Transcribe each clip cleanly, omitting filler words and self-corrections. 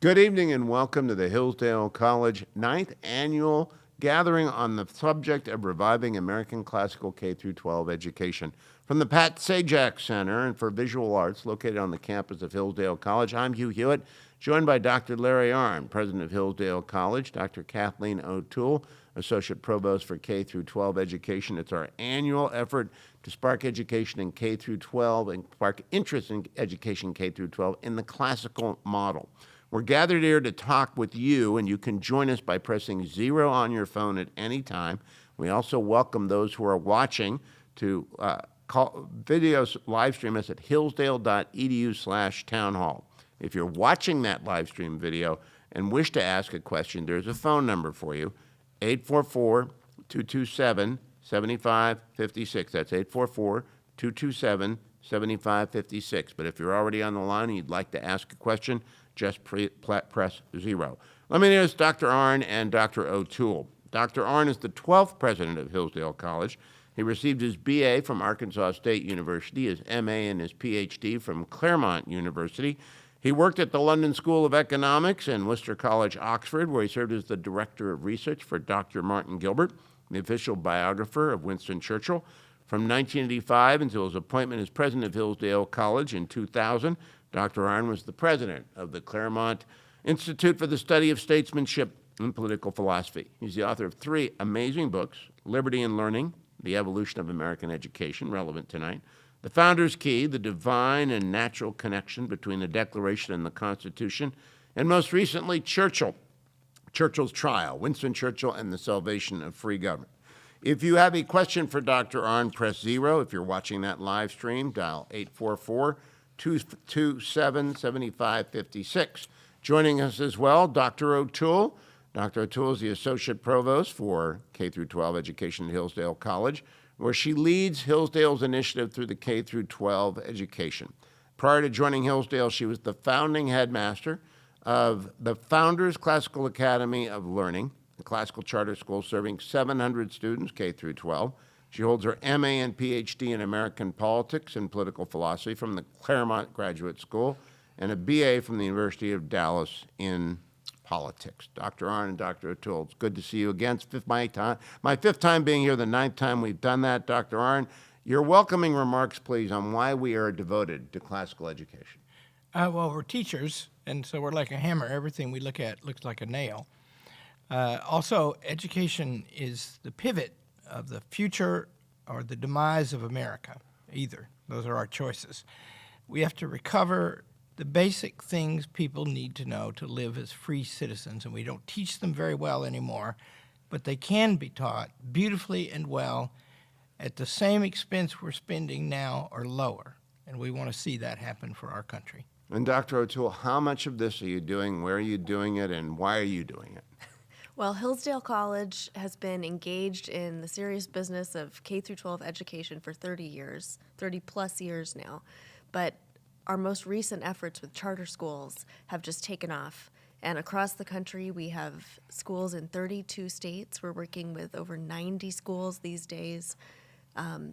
Good evening and welcome to the Hillsdale College 9th Annual Gathering on the subject of reviving American classical K-12 education. From the Pat Sajak Center and for Visual Arts located on the campus of Hillsdale College, I'm Hugh Hewitt, joined by Dr. Larry Arnn, president of Hillsdale College, Dr. Kathleen O'Toole, associate provost for K-12 education. It's our annual effort to spark education in K-12 and spark interest in education K-12 in the classical model. We're gathered here to talk with you, and you can join us by pressing 0 on your phone at any time. We also welcome those who are watching to call videos live stream us at hillsdale.edu/townhall. If you're watching that live stream video and wish to ask a question, there's a phone number for you, 844-227-7556. That's 844-227-7556. But if you're already on the line and you'd like to ask a question, just press 0. Let me introduce Dr. Arnn and Dr. O'Toole. Dr. Arnn is the 12th president of Hillsdale College. He received his BA from Arkansas State University, his MA and his PhD from Claremont University. He worked at the London School of Economics and Worcester College, Oxford, where he served as the director of research for Dr. Martin Gilbert, the official biographer of Winston Churchill. From 1985 until his appointment as president of Hillsdale College in 2000, Dr. Arnn was the president of the Claremont Institute for the Study of Statesmanship and Political Philosophy. He's the author of 3 amazing books, Liberty and Learning, The Evolution of American Education, relevant tonight, The Founder's Key, The Divine and Natural Connection Between the Declaration and the Constitution, and most recently, Churchill's Trial, Winston Churchill and the Salvation of Free Government. If you have a question for Dr. Arnn, press 0. If you're watching that live stream, dial 844-227-7556. Joining us as well, Dr. O'Toole. Dr. O'Toole is the Associate Provost for K-12 education at Hillsdale College, where she leads Hillsdale's initiative through the K-12 education. Prior to joining Hillsdale, she was the founding headmaster of the Founders Classical Academy of Learning, a classical charter school serving 700 students, K-12. She holds her MA and PhD in American politics and political philosophy from the Claremont Graduate School and a BA from the University of Dallas in politics. Dr. Arnn and Dr. O'Toole, it's good to see you again. It's my 5th time being here, the 9th time we've done that. Dr. Arnn, your welcoming remarks, please, on why we are devoted to classical education. Well, we're teachers, and so we're like a hammer. Everything we look at looks like a nail. Also, education is the pivot of the future or the demise of America, either. Those are our choices. We have to recover the basic things people need to know to live as free citizens, and we don't teach them very well anymore, but they can be taught beautifully and well at the same expense we're spending now or lower, and we want to see that happen for our country. And Dr. O'Toole, how much of this are you doing, where are you doing it, and why are you doing it? Well, Hillsdale College has been engaged in the serious business of K-12 education for 30 plus years now. But our most recent efforts with charter schools have just taken off. And across the country, we have schools in 32 states. We're working with over 90 schools these days,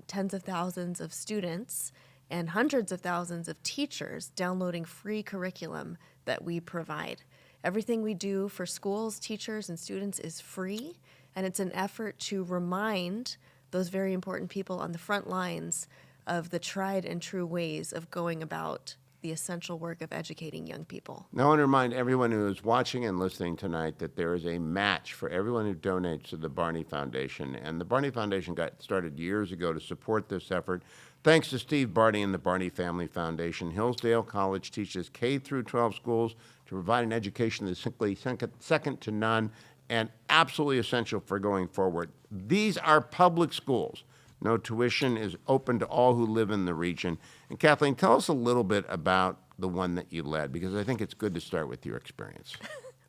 tens of thousands of students, and hundreds of thousands of teachers downloading free curriculum that we provide. Everything we do for schools, teachers, and students is free, and it's an effort to remind those very important people on the front lines of the tried and true ways of going about the essential work of educating young people. Now, I want to remind everyone who is watching and listening tonight that there is a match for everyone who donates to the Barney Foundation, and the Barney Foundation got started years ago to support this effort. Thanks to Steve Barney and the Barney Family Foundation, Hillsdale College teaches K-12 schools to provide an education that is simply second to none and absolutely essential for going forward. These are public schools. No tuition is open to all who live in the region. And Kathleen, tell us a little bit about the one that you led, because I think it's good to start with your experience.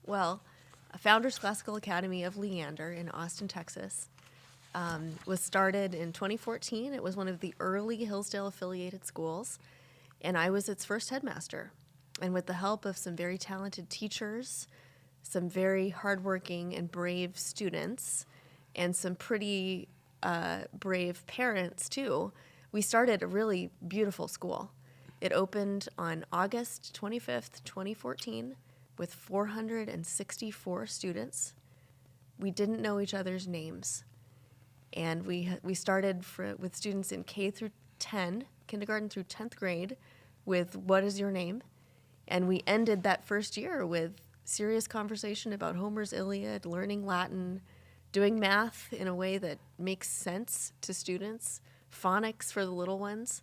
Well, Founders Classical Academy of Leander in Austin, Texas, was started in 2014. It was one of the early Hillsdale-affiliated schools, and I was its first headmaster. And with the help of some very talented teachers, some very hardworking and brave students, and some pretty brave parents, too, we started a really beautiful school. It opened on August 25th, 2014, with 464 students. We didn't know each other's names. And we started with students in K through 10, kindergarten through 10th grade, with what is your name? And we ended that first year with serious conversation about Homer's Iliad, learning Latin, doing math in a way that makes sense to students, phonics for the little ones.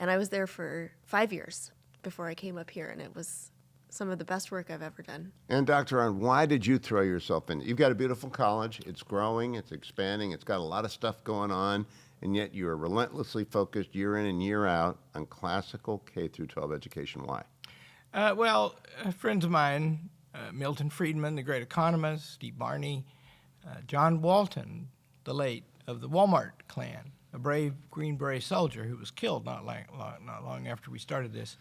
And I was there for 5 years before I came up here, and it was some of the best work I've ever done. And Dr. Arnn, why did you throw yourself in? You've got a beautiful college. It's growing. It's expanding. It's got a lot of stuff going on. And yet you are relentlessly focused year in and year out on classical K through 12 education. Why? Friends of mine, Milton Friedman, the great economist, Steve Barney, John Walton, the late, of the Walmart clan, a brave Green Beret soldier who was killed not long after we started this.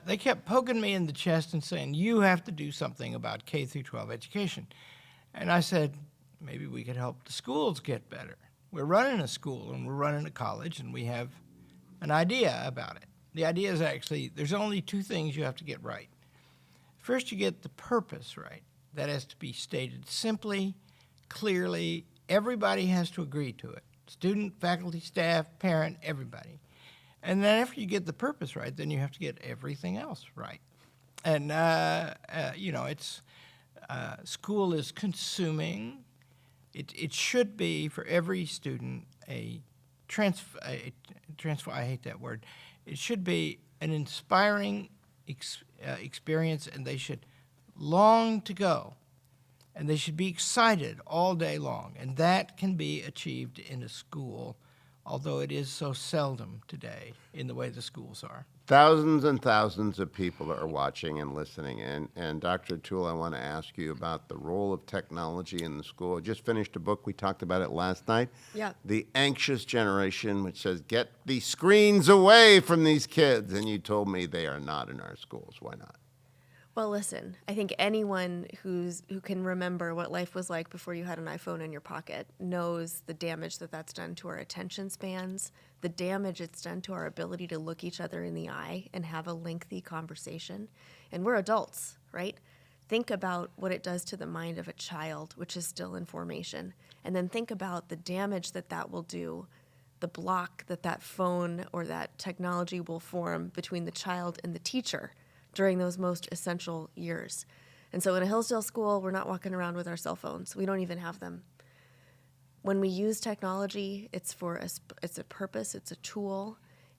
They kept poking me in the chest and saying, you have to do something about K through 12 education. And I said, maybe we could help the schools get better. We're running a school and we're running a college and we have an idea about it. The idea is actually, there's only two things you have to get right. First, you get the purpose right. That has to be stated simply, clearly. Everybody has to agree to it. Student, faculty, staff, parent, everybody. And then after you get the purpose right, then you have to get everything else right. And, school is consuming. It should be for every student I hate that word. It should be an inspiring experience, and they should long to go. And they should be excited all day long. And that can be achieved in a school, although it is so seldom today in the way the schools are. Thousands and thousands of people are watching and listening. And Dr. O'Toole, I want to ask you about the role of technology in the school. I just finished a book. We talked about it last night. Yeah. The Anxious Generation, which says, get the screens away from these kids. And you told me they are not in our schools. Why not? Well, listen, I think anyone who can remember what life was like before you had an iPhone in your pocket knows the damage that's done to our attention spans, the damage it's done to our ability to look each other in the eye and have a lengthy conversation. And we're adults, right? Think about what it does to the mind of a child, which is still in formation, and then think about the damage that will do, the block that phone or that technology will form between the child and the teacher during those most essential years. And so in a Hillsdale school, we're not walking around with our cell phones. We don't even have them. When we use technology, it's a purpose, it's a tool,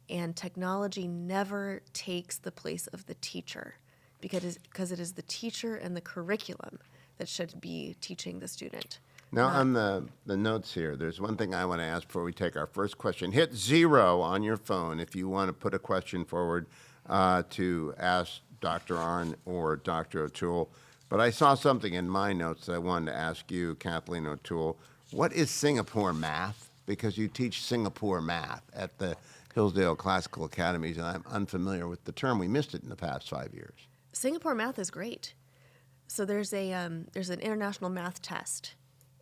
and technology never takes the place of the teacher because it is the teacher and the curriculum that should be teaching the student. Now, on the notes here, there's one thing I want to ask before we take our first question. Hit 0 on your phone if you want to put a question forward to ask Dr. Arnn or Dr. O'Toole. But I saw something in my notes that I wanted to ask you, Kathleen O'Toole. What is Singapore math? Because you teach Singapore math at the Hillsdale Classical Academies, and I'm unfamiliar with the term. We missed it in the past 5 years. Singapore math is great. So there's an international math test,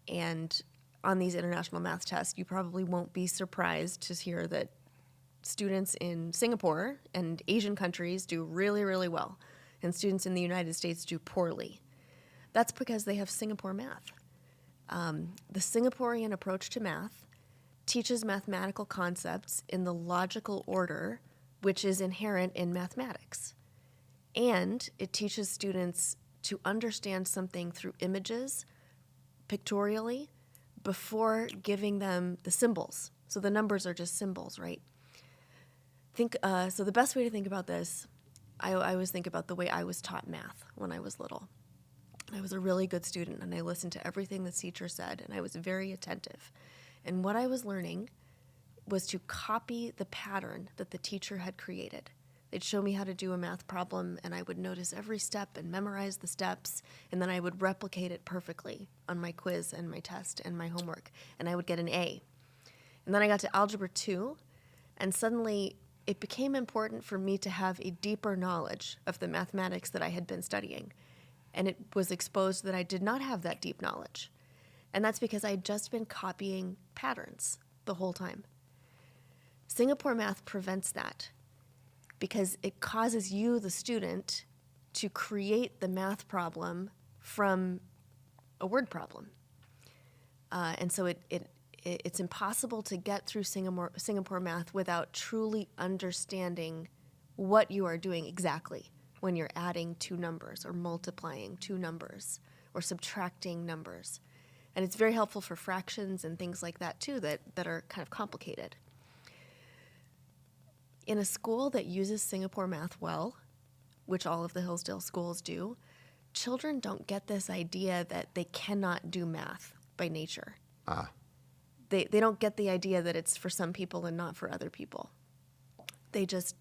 and on these international math tests, you probably won't be surprised to hear that students in Singapore and Asian countries do really, really well, and students in the United States do poorly. That's because they have Singapore math. The Singaporean approach to math teaches mathematical concepts in the logical order which is inherent in mathematics. And it teaches students to understand something through images, pictorially, before giving them the symbols. So the numbers are just symbols, right? So the best way to think about this, I always think about the way I was taught math when I was little. I was a really good student, and I listened to everything the teacher said, and I was very attentive. And what I was learning was to copy the pattern that the teacher had created. They'd show me how to do a math problem, and I would notice every step and memorize the steps, and then I would replicate it perfectly on my quiz and my test and my homework, and I would get an A. And then I got to Algebra 2, and suddenly it became important for me to have a deeper knowledge of the mathematics that I had been studying. And it was exposed that I did not have that deep knowledge. And that's because I had just been copying patterns the whole time. Singapore math prevents that because it causes you, the student, to create the math problem from a word problem. And so it's impossible to get through Singapore math without truly understanding what you are doing exactly when you're adding two numbers or multiplying two numbers or subtracting numbers. And it's very helpful for fractions and things like that too that are kind of complicated. In a school that uses Singapore math well, which all of the Hillsdale schools do, children don't get this idea that they cannot do math by nature. They don't get the idea that it's for some people and not for other people. They just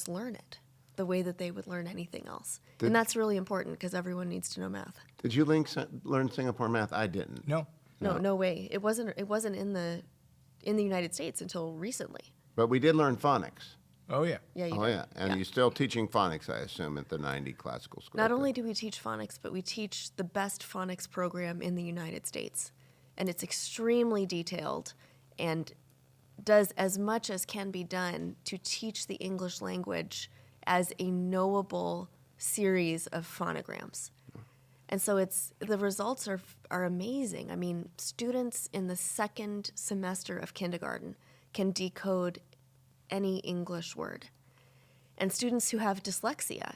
learn it the way that they would learn anything else. And that's really important because everyone needs to know math. Did you learn Singapore math? I didn't. No. No way. It wasn't in the United States until recently. But we did learn phonics. Oh, yeah. Yeah, you Oh, did. yeah. And you're still teaching phonics, I assume, at the 90 classical school. Not only do we teach phonics, but we teach the best phonics program in the United States. And it's extremely detailed and does as much as can be done to teach the English language as a knowable series of phonograms. And so the results are amazing. I mean, students in the second semester of kindergarten can decode any English word. And students who have dyslexia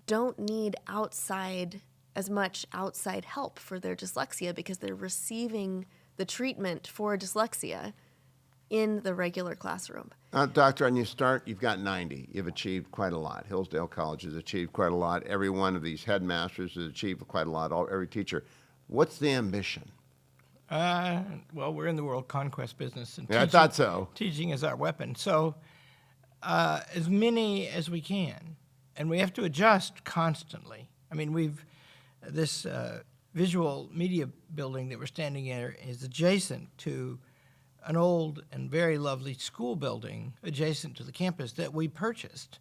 don't need as much outside help for their dyslexia because they're receiving the treatment for dyslexia in the regular classroom. Doctor, and you've got 90. You've achieved quite a lot. Hillsdale College has achieved quite a lot. Every one of these headmasters has achieved quite a lot, every teacher. What's the ambition? Well, we're in the world conquest business. And Yeah, I thought so. Teaching is our weapon. So as many as we can. And we have to adjust constantly. I mean, this visual media building that we're standing in is adjacent to an old and very lovely school building adjacent to the campus that we purchased.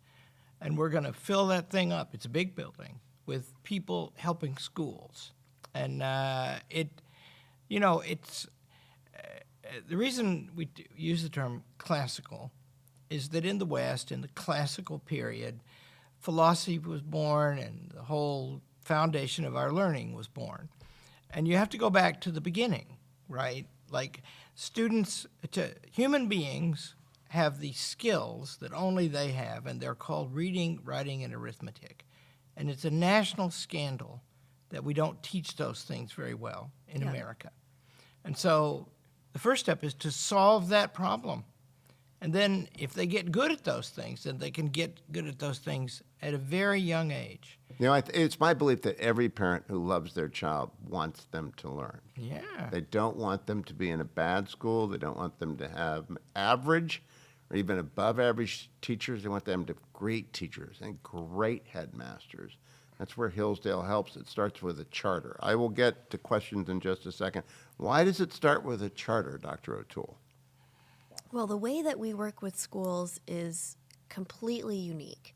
And we're going to fill that thing up. It's a big building with people helping schools. And it's the reason we use the term classical is that in the West, in the classical period, philosophy was born and the whole foundation of our learning was born. And you have to go back to the beginning, right? Like human beings have these skills that only they have, and they're called reading, writing, and arithmetic. And it's a national scandal that we don't teach those things very well in America. And so the first step is to solve that problem. And then if they get good at those things, then they can get good at those things at a very young age. It's my belief that every parent who loves their child wants them to learn. Yeah. They don't want them to be in a bad school. They don't want them to have average or even above average teachers. They want them to have great teachers and great headmasters. That's where Hillsdale helps. It starts with a charter. I will get to questions in just a second. Why does it start with a charter, Dr. O'Toole? Well, the way that we work with schools is completely unique.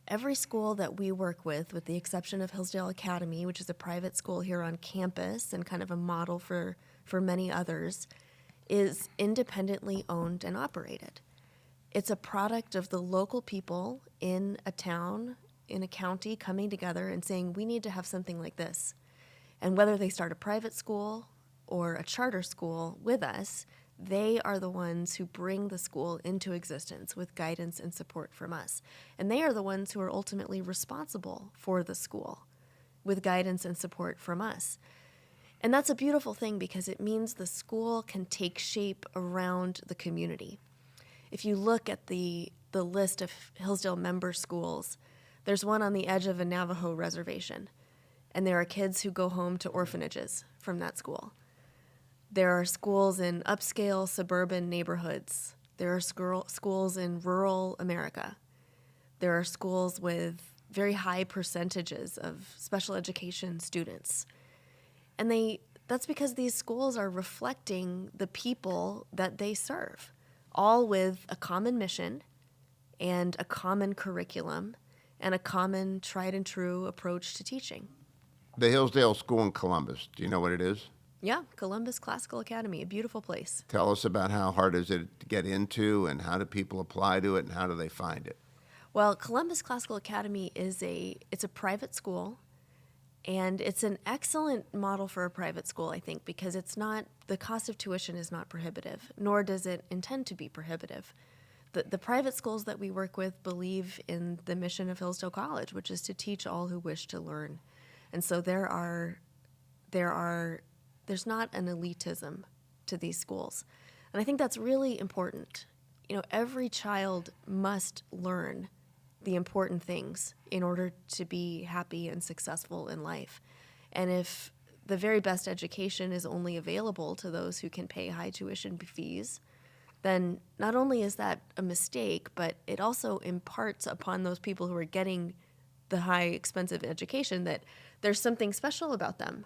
Every school that we work with the exception of Hillsdale Academy, which is a private school here on campus and kind of a model for many others, is independently owned and operated. It's a product of the local people in a town, in a county, coming together and saying, we need to have something like this. And whether they start a private school or a charter school with us, they are the ones who bring the school into existence with guidance and support from us. And they are the ones who are ultimately responsible for the school with guidance and support from us. And that's a beautiful thing because it means the school can take shape around the community. If you look at the list of Hillsdale member schools, there's one on the edge of a Navajo reservation, and there are kids who go home to orphanages from that school. There are schools in upscale suburban neighborhoods. There are schools in rural America. There are schools with very high percentages of special education students. And that's because these schools are reflecting the people that they serve, all with a common mission and a common curriculum and a common tried and true approach to teaching. The Hillsdale School in Columbus, do you know what it is? Yeah, Columbus Classical Academy, a beautiful place. Tell us about how hard is it to get into and how do people apply to it and how do they find it? Well, Columbus Classical Academy it's a private school, and it's an excellent model for a private school, I think, because the cost of tuition is not prohibitive, nor does it intend to be prohibitive. The private schools that we work with believe in the mission of Hillsdale College, which is to teach all who wish to learn. And so there's not an elitism to these schools. And I think that's really important. Every child must learn the important things in order to be happy and successful in life. And if the very best education is only available to those who can pay high tuition fees, then not only is that a mistake, but it also imparts upon those people who are getting the high expensive education that there's something special about them.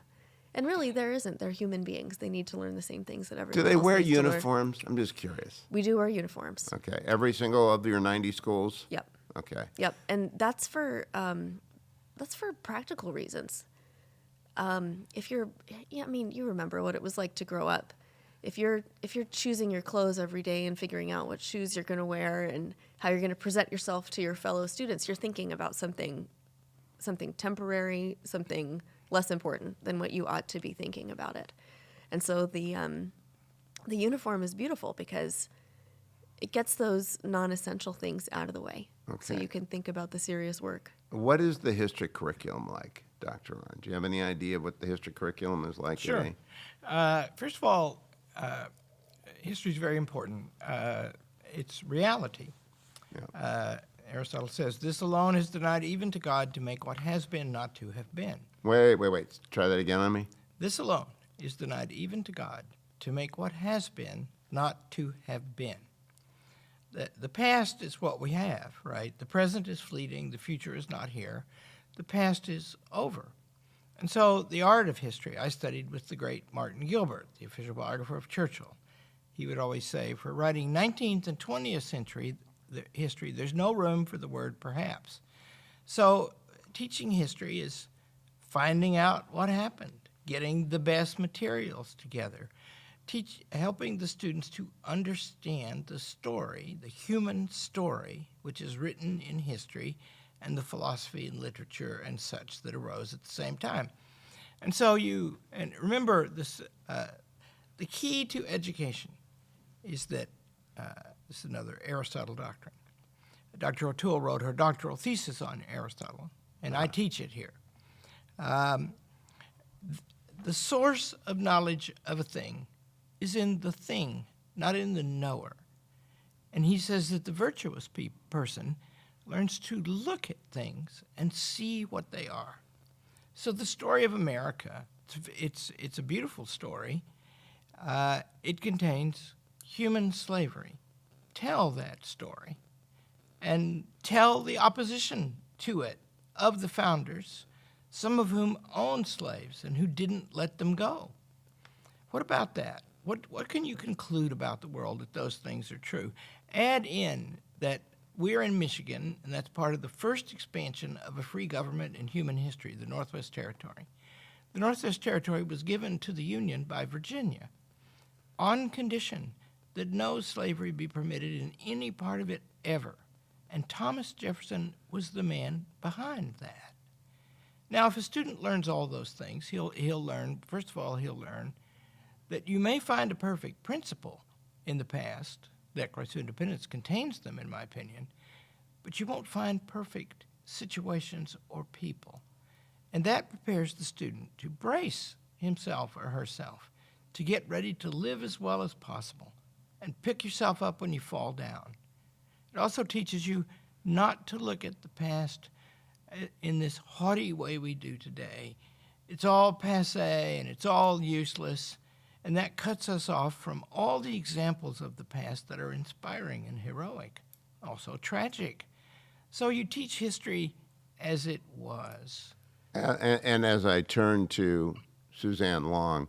And really, there isn't. They're human beings. They need to learn the same things that everyone else Do they wear needs to learn. uniforms? I'm just curious. We do wear uniforms. Okay. Every single of your 90 schools? Yep. Okay. Yep. And that's for practical reasons. You remember what it was like to grow up. If you're choosing your clothes every day and figuring out what shoes you're going to wear and how you're going to present yourself to your fellow students, you're thinking about something temporary, something less important than what you ought to be thinking about it. And so the uniform is beautiful because it gets those non-essential things out of the way. So Okay. you can think about the serious work. What is the history curriculum like, Dr. Arnn? Do you have any idea what the history curriculum is like Sure. today? First of all, history is very important. It's reality. Yeah. Aristotle says, "This alone is denied even to God to make what has been not to have been." Wait. Try that again on me. This alone is denied even to God to make what has been not to have been. The past is what we have, right? The present is fleeting. The future is not here. The past is over. And so the art of history, I studied with the great Martin Gilbert, the official biographer of Churchill. He would always say, for writing 19th and 20th century history, there's no room for the word perhaps. So teaching history is finding out what happened, getting the best materials together, helping the students to understand the story, the human story, which is written in history, and the philosophy and literature and such that arose at the same time. And so remember this, the key to education is that, this is another Aristotle doctrine. Dr. O'Toole wrote her doctoral thesis on Aristotle, and I teach it here. The source of knowledge of a thing is in the thing, not in the knower. And he says that the virtuous person learns to look at things and see what they are. So the story of America, it's a beautiful story. It contains human slavery. Tell that story and tell the opposition to it of the founders, some of whom owned slaves and who didn't let them go. What about that? What can you conclude about the world that those things are true? Add in that we're in Michigan, and that's part of the first expansion of a free government in human history, the Northwest Territory. The Northwest Territory was given to the Union by Virginia on condition that no slavery be permitted in any part of it ever. And Thomas Jefferson was the man behind that. Now, if a student learns all those things, he'll learn, first of all, he'll learn that you may find a perfect principle in the past. The Declaration of Independence contains them, in my opinion, but you won't find perfect situations or people. And that prepares the student to brace himself or herself, to get ready to live as well as possible, and pick yourself up when you fall down. It also teaches you not to look at the past in this haughty way we do today. It's all passé and it's all useless, and that cuts us off from all the examples of the past that are inspiring and heroic, also tragic. So you teach history as it was. And as I turn to Suzanne Long,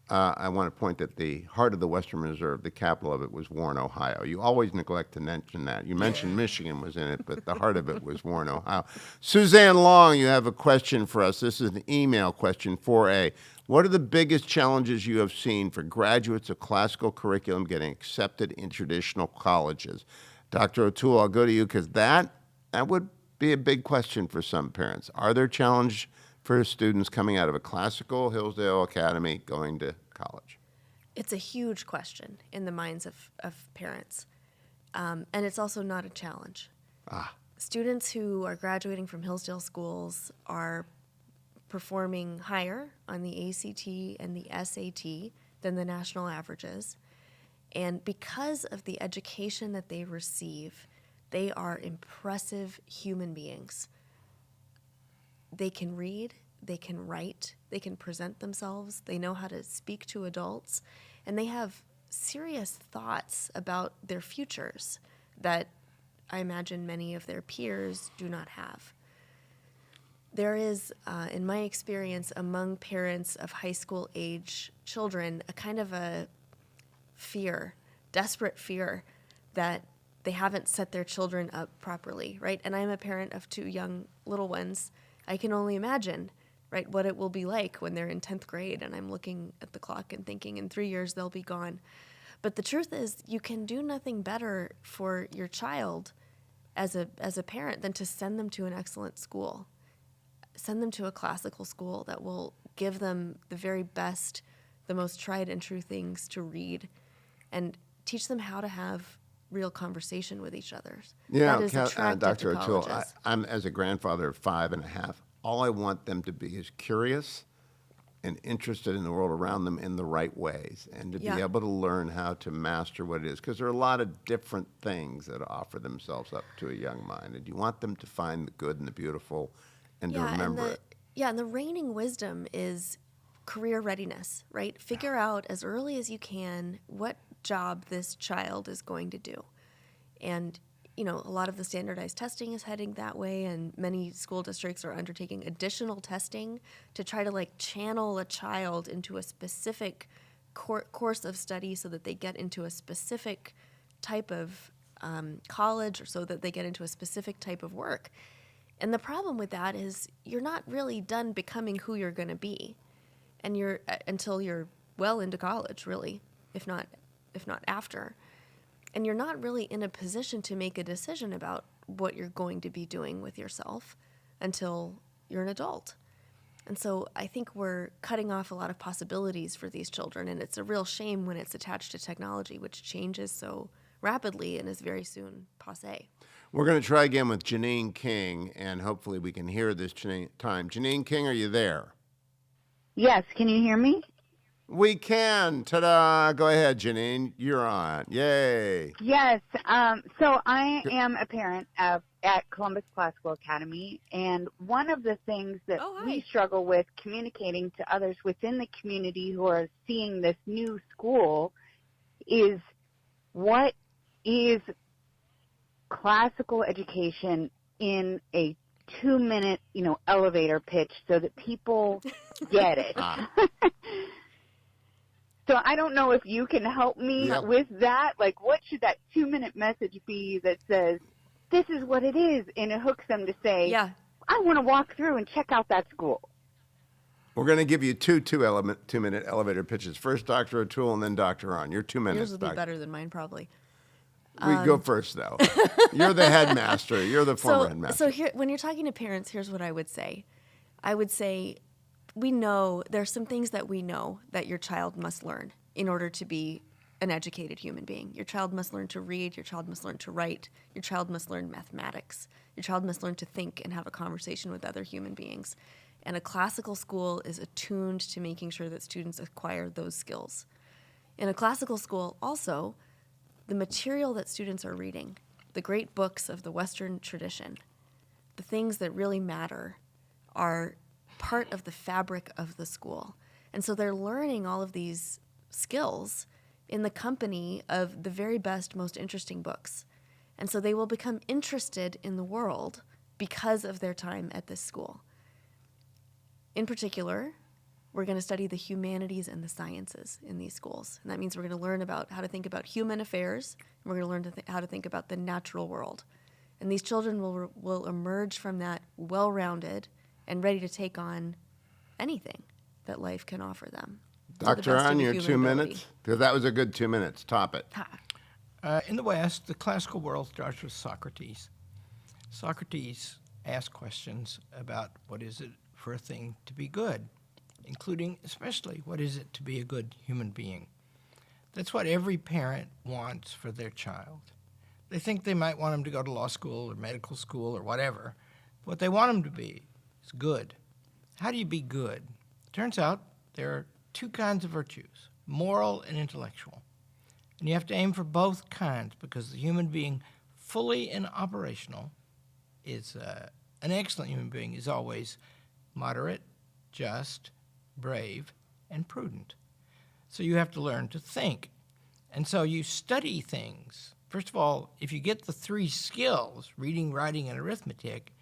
I want to point that the heart of the Western Reserve, the capital of it, was Warren, Ohio. You always neglect to mention that. You mentioned Michigan was in it, but the heart of it was Warren, Ohio. Suzanne Long, you have a question for us. This is an email question, 4A. What are the biggest challenges you have seen for graduates of classical curriculum getting accepted in traditional colleges? Dr. O'Toole, I'll go to you because that That would be a big question for some parents. Are there challenges for students coming out of a classical Hillsdale Academy going to college? It's a huge question in the minds of parents. And it's also not a challenge. Students who are graduating from Hillsdale schools are performing higher on the ACT and the SAT than the national averages. And because of the education that they receive, they are impressive human beings. They can read, they can write, they can present themselves, they know how to speak to adults, and they have serious thoughts about their futures that I imagine many of their peers do not have. There is, in my experience, among parents of high school age children, a kind of a fear, desperate fear that they haven't set their children up properly, right? And I'm a parent of 2 young little ones. I can only imagine, right, what it will be like when they're in 10th grade and I'm looking at the clock and thinking in 3 years they'll be gone. But the truth is you can do nothing better for your child as a parent than to send them to an excellent school. Send them to a classical school that will give them the very best, the most tried and true things to read, and teach them how to have real conversation with each other. Yeah, that is attractive Dr. to O'Toole, colleges. I'm as a grandfather of 5 and a half, all I want them to be is curious and interested in the world around them in the right ways, and to be Yeah. able to learn how to master what it is, because there are a lot of different things that offer themselves up to a young mind, and you want them to find the good and the beautiful and to remember it. And the reigning wisdom is career readiness, right? Figure out as early as you can what job this child is going to do. And, you know, a lot of the standardized testing is heading that way, and many school districts are undertaking additional testing to try to, like, channel a child into a specific course of study so that they get into a specific type of college, or so that they get into a specific type of work. And the problem with that is you're not really done becoming who you're going to be, and until you're well into college, really, if not after. And you're not really in a position to make a decision about what you're going to be doing with yourself until you're an adult. And so I think we're cutting off a lot of possibilities for these children, and it's a real shame when it's attached to technology, which changes so rapidly and is very soon passé. We're going to try again with Janine King, and hopefully we can hear this time. Janine King, are you there? Yes, can you hear me? We can. Ta-da. Go ahead, Janine. You're on. Yay. Yes. So I am a parent at Columbus Classical Academy, and one of the things that we struggle with communicating to others within the community who are seeing this new school is what is classical education in a 2-minute, elevator pitch so that people get it. So I don't know if you can help me with that. Like, what should that 2-minute message be that says, this is what it is, and it hooks them to say, I want to walk through and check out that school. We're going to give you two 2-minute elevator pitches. First, Dr. O'Toole, and then Dr. Arnn. Your 2 minutes. Yours will be better than mine, probably. We go first, though. You're the headmaster. You're the former headmaster. So here, when you're talking to parents, here's what I would say. I would say, we know there's some things that we know that your child must learn in order to be an educated human being. Your child must learn to read. Your child must learn to write. Your child must learn mathematics. Your child must learn to think and have a conversation with other human beings. And a classical school is attuned to making sure that students acquire those skills. In a classical school, also, the material that students are reading, the great books of the Western tradition, the things that really matter are part of the fabric of the school. And so they're learning all of these skills in the company of the very best, most interesting books. And so they will become interested in the world because of their time at this school. In particular, we're going to study the humanities and the sciences in these schools. And that means we're going to learn about how to think about human affairs, and we're going to learn how to think about the natural world. And these children will emerge from that well-rounded and ready to take on anything that life can offer them. Dr. Arnn, your 2 minutes? Because that was a good 2 minutes. Top it. In the West, the classical world starts with Socrates. Socrates asked questions about what is it for a thing to be good, including especially what is it to be a good human being. That's what every parent wants for their child. They think they might want them to go to law school or medical school or whatever. What they want them to be is good. How do you be good? Turns out there are two kinds of virtues, moral and intellectual. And you have to aim for both kinds because the human being fully and operational is an excellent human being is always moderate, just, brave, and prudent. So you have to learn to think. And so you study things. First of all, if you get the three skills, reading, writing, and arithmetic,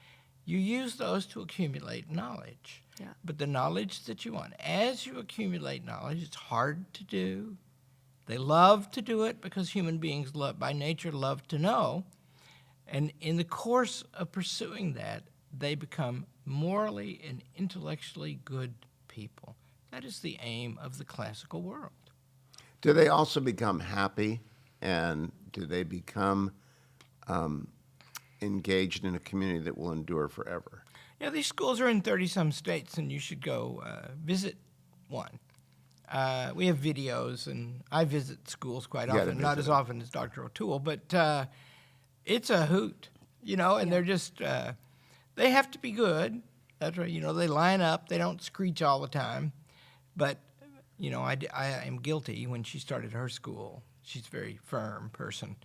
you use those to accumulate knowledge. Yeah. But the knowledge that you want, as you accumulate knowledge, it's hard to do. They love to do it because human beings by nature love to know. And in the course of pursuing that, they become morally and intellectually good people. That is the aim of the classical world. Do they also become happy, and do they become engaged in a community that will endure forever? Yeah, these schools are in 30-some states, and you should go visit one. We have videos, and I visit schools quite often, not as often as Dr. O'Toole, but it's a hoot, and they're just, they have to be good. That's right, they line up, they don't screech all the time, but, I am guilty when she started her school. She's a very firm person.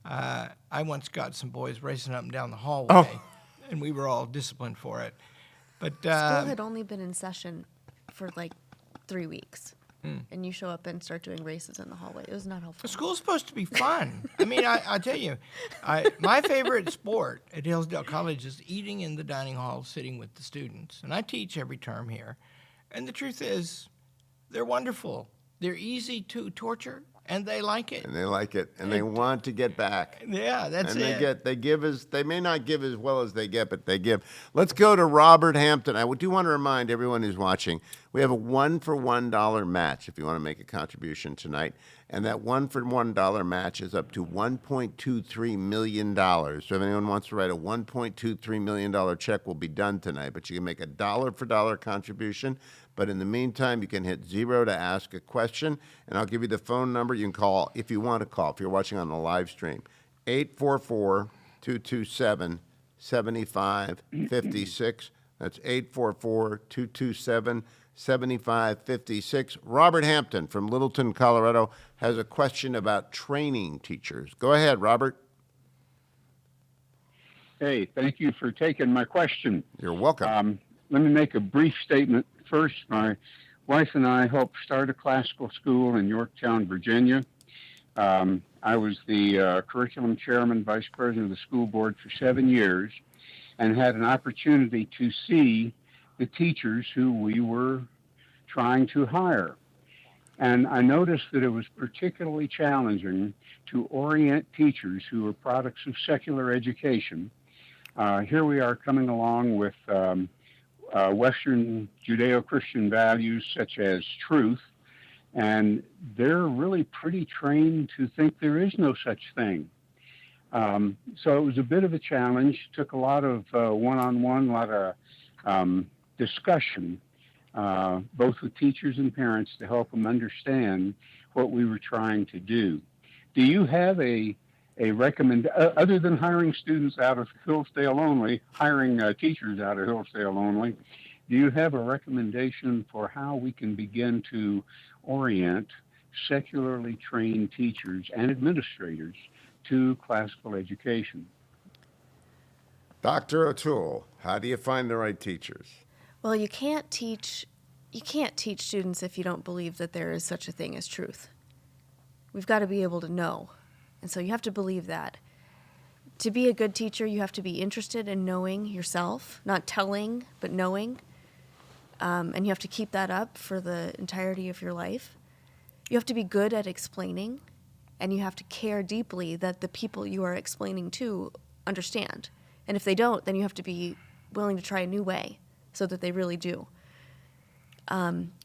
I once got some boys racing up and down the hallway, and we were all disciplined for it. But school had only been in session for like 3 weeks. And you show up and start doing races in the hallway. It was not helpful. School's supposed to be fun. I mean, I tell you, my favorite sport at Hillsdale College is eating in the dining hall, sitting with the students. And I teach every term here. And the truth is, they're wonderful. They're easy to torture, and they like it. And they like it, and they want to get back. Yeah, that's and it. They may not give as well as they get, but they give. Let's go to Robert Hampton. I do want to remind everyone who's watching, we have a $1-for-$1 match if you want to make a contribution tonight. And that $1-for-$1 match is up to $1.23 million. So if anyone wants to write a $1.23 million check, will be done tonight. But you can make a $1-for-$1 contribution. But in the meantime, you can hit 0 to ask a question, and I'll give you the phone number. You can call if you want to call, if you're watching on the live stream, 844-227-7556. That's 844-227-7556. Robert Hampton from Littleton, Colorado, has a question about training teachers. Go ahead, Robert. Hey, thank you for taking my question. You're welcome. Let me make a brief statement. First, my wife and I helped start a classical school in Yorktown, Virginia. I was the curriculum chairman, vice president of the school board for 7 years, and had an opportunity to see the teachers who we were trying to hire. And I noticed that it was particularly challenging to orient teachers who were products of secular education. Here we are coming along with Western Judeo-Christian values such as truth, and they're really pretty trained to think there is no such thing. So it was a bit of a challenge. Took a lot of one-on-one, a lot of discussion, both with teachers and parents, to help them understand what we were trying to do. Do you have a other than hiring students out of Hillsdale only, hiring teachers out of Hillsdale only, do you have a recommendation for how we can begin to orient secularly trained teachers and administrators to classical education? Dr. O'Toole, how do you find the right teachers? Well, you can't teach students if you don't believe that there is such a thing as truth. We've got to be able to know. And so you have to believe that. To be a good teacher, you have to be interested in knowing yourself, not telling, but knowing. And you have to keep that up for the entirety of your life. You have to be good at explaining, and you have to care deeply that the people you are explaining to understand. And if they don't, then you have to be willing to try a new way so that they really do.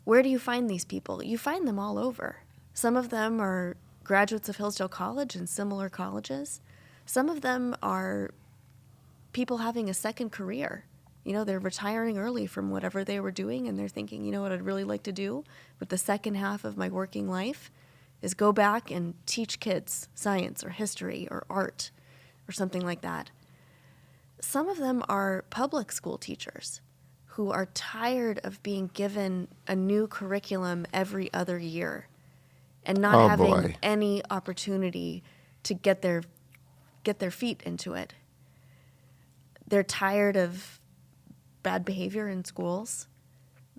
Where do you find these people? You find them all over. Some of them are graduates of Hillsdale College and similar colleges. Some of them are people having a second career. You know, they're retiring early from whatever they were doing, and they're thinking, you know what I'd really like to do with the second half of my working life is go back and teach kids science or history or art or something like that. Some of them are public school teachers who are tired of being given a new curriculum every other year and not having any opportunity to get their feet into it. They're tired of bad behavior in schools.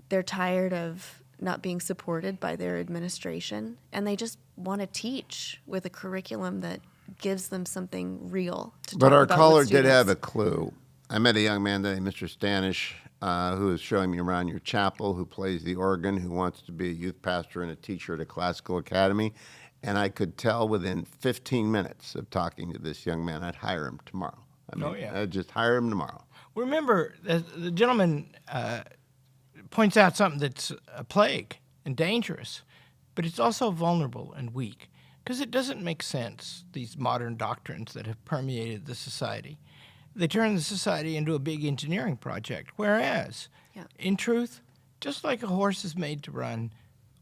They're tired of not being supported by their administration, and they just want to teach with a curriculum that gives them something real to But talk our about caller with did have students. a clue. I met a young man named Mr. Stanish who is showing me around your chapel, who plays the organ, who wants to be a youth pastor and a teacher at a classical academy. And I could tell within 15 minutes of talking to this young man, I'd hire him tomorrow. I'd just hire him tomorrow. Remember, the gentleman points out something that's a plague and dangerous, but it's also vulnerable and weak, because it doesn't make sense, these modern doctrines that have permeated the society. They turn the society into a big engineering project, whereas, in truth, just like a horse is made to run,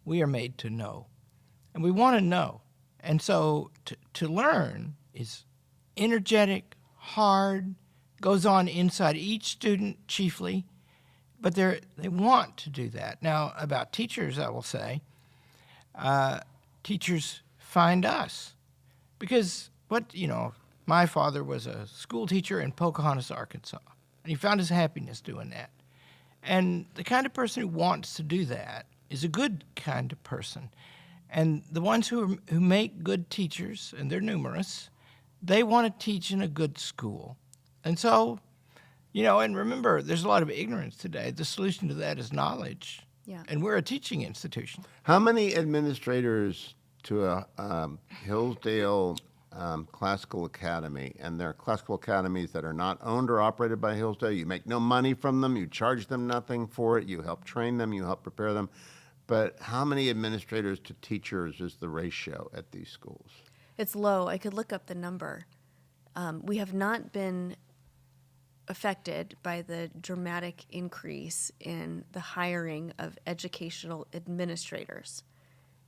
we are made to know. And we want to know. And so to learn is energetic, hard, goes on inside each student chiefly, but they want to do that. Now, about teachers, I will say, teachers find us. Because my father was a school teacher in Pocahontas, Arkansas, and he found his happiness doing that. And the kind of person who wants to do that is a good kind of person. And the ones who make good teachers, and they're numerous, they want to teach in a good school. And so, and remember, there's a lot of ignorance today. The solution to that is knowledge. Yeah. And we're a teaching institution. How many administrators to a Hillsdale Classical Academy, and there are classical academies that are not owned or operated by Hillsdale? You make no money from them. You charge them nothing for it. You help train them. You help prepare them. But how many administrators to teachers is the ratio at these schools? It's low. I could look up the number. We have not been affected by the dramatic increase in the hiring of educational administrators.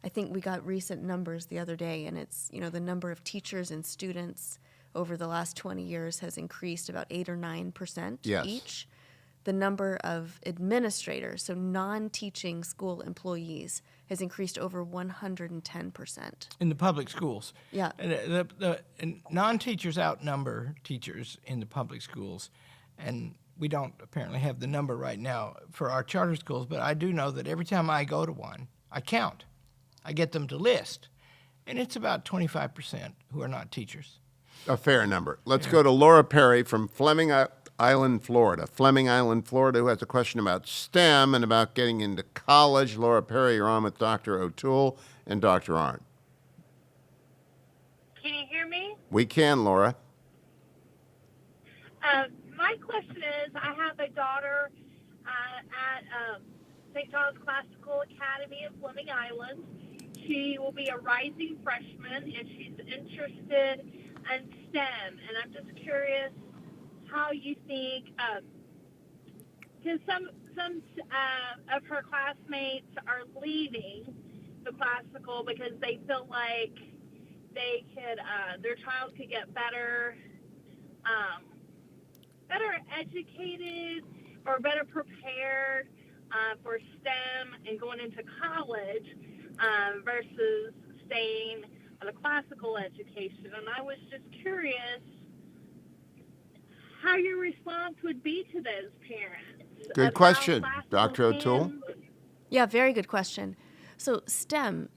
I think we got recent numbers the other day, and it's, the number of teachers and students over the last 20 years has increased about 8 or 9% each. The number of administrators, so non-teaching school employees, has increased over 110%. In the public schools. Yeah. And non-teachers outnumber teachers in the public schools. And we don't apparently have the number right now for our charter schools, but I do know that every time I go to one, I count. I get them to list. And it's about 25% who are not teachers. A fair number. Let's go to Laura Perry from Fleming Island, Florida. Fleming Island, Florida, who has a question about STEM and about getting into college. Laura Perry, you're on with Dr. O'Toole and Dr. Arnn. Can you hear me? We can, Laura. My question is, I have a daughter at St. John's Classical Academy in Fleming Island. She will be a rising freshman, and she's interested in STEM. And I'm just curious how you think, because some of her classmates are leaving the classical because they feel like they could, their child could get better educated or better prepared for STEM and going into college versus staying on a classical education. And I was just curious how your response would be to those parents. Good question. Dr. O'Toole? Yeah, very good question. So STEM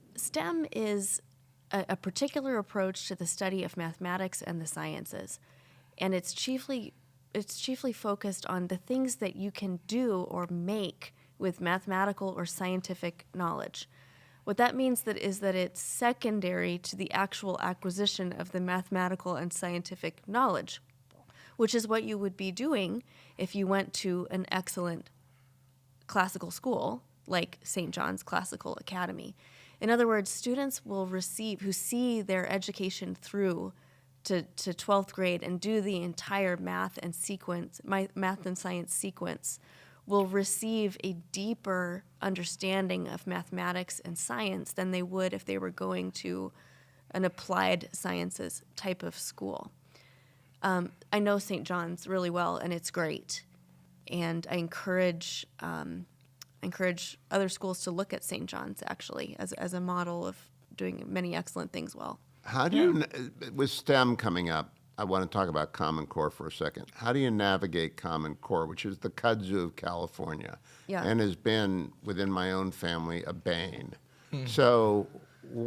is a particular approach to the study of mathematics and the sciences. And it's chiefly focused on the things that you can do or make with mathematical or scientific knowledge. What that means is that it's secondary to the actual acquisition of the mathematical and scientific knowledge, which is what you would be doing if you went to an excellent classical school like St. John's Classical Academy. In other words, students will receive, who see their education through to 12th grade and do the entire math and science sequence will receive a deeper understanding of mathematics and science than they would if they were going to an applied sciences type of school. I know St. John's really well, and it's great. And I encourage other schools to look at St. John's, actually, as a model of doing many excellent things well. How do you, with STEM coming up, I want to talk about Common Core for a second. How do you navigate Common Core, which is the kudzu of California, and has been, within my own family, a bane? So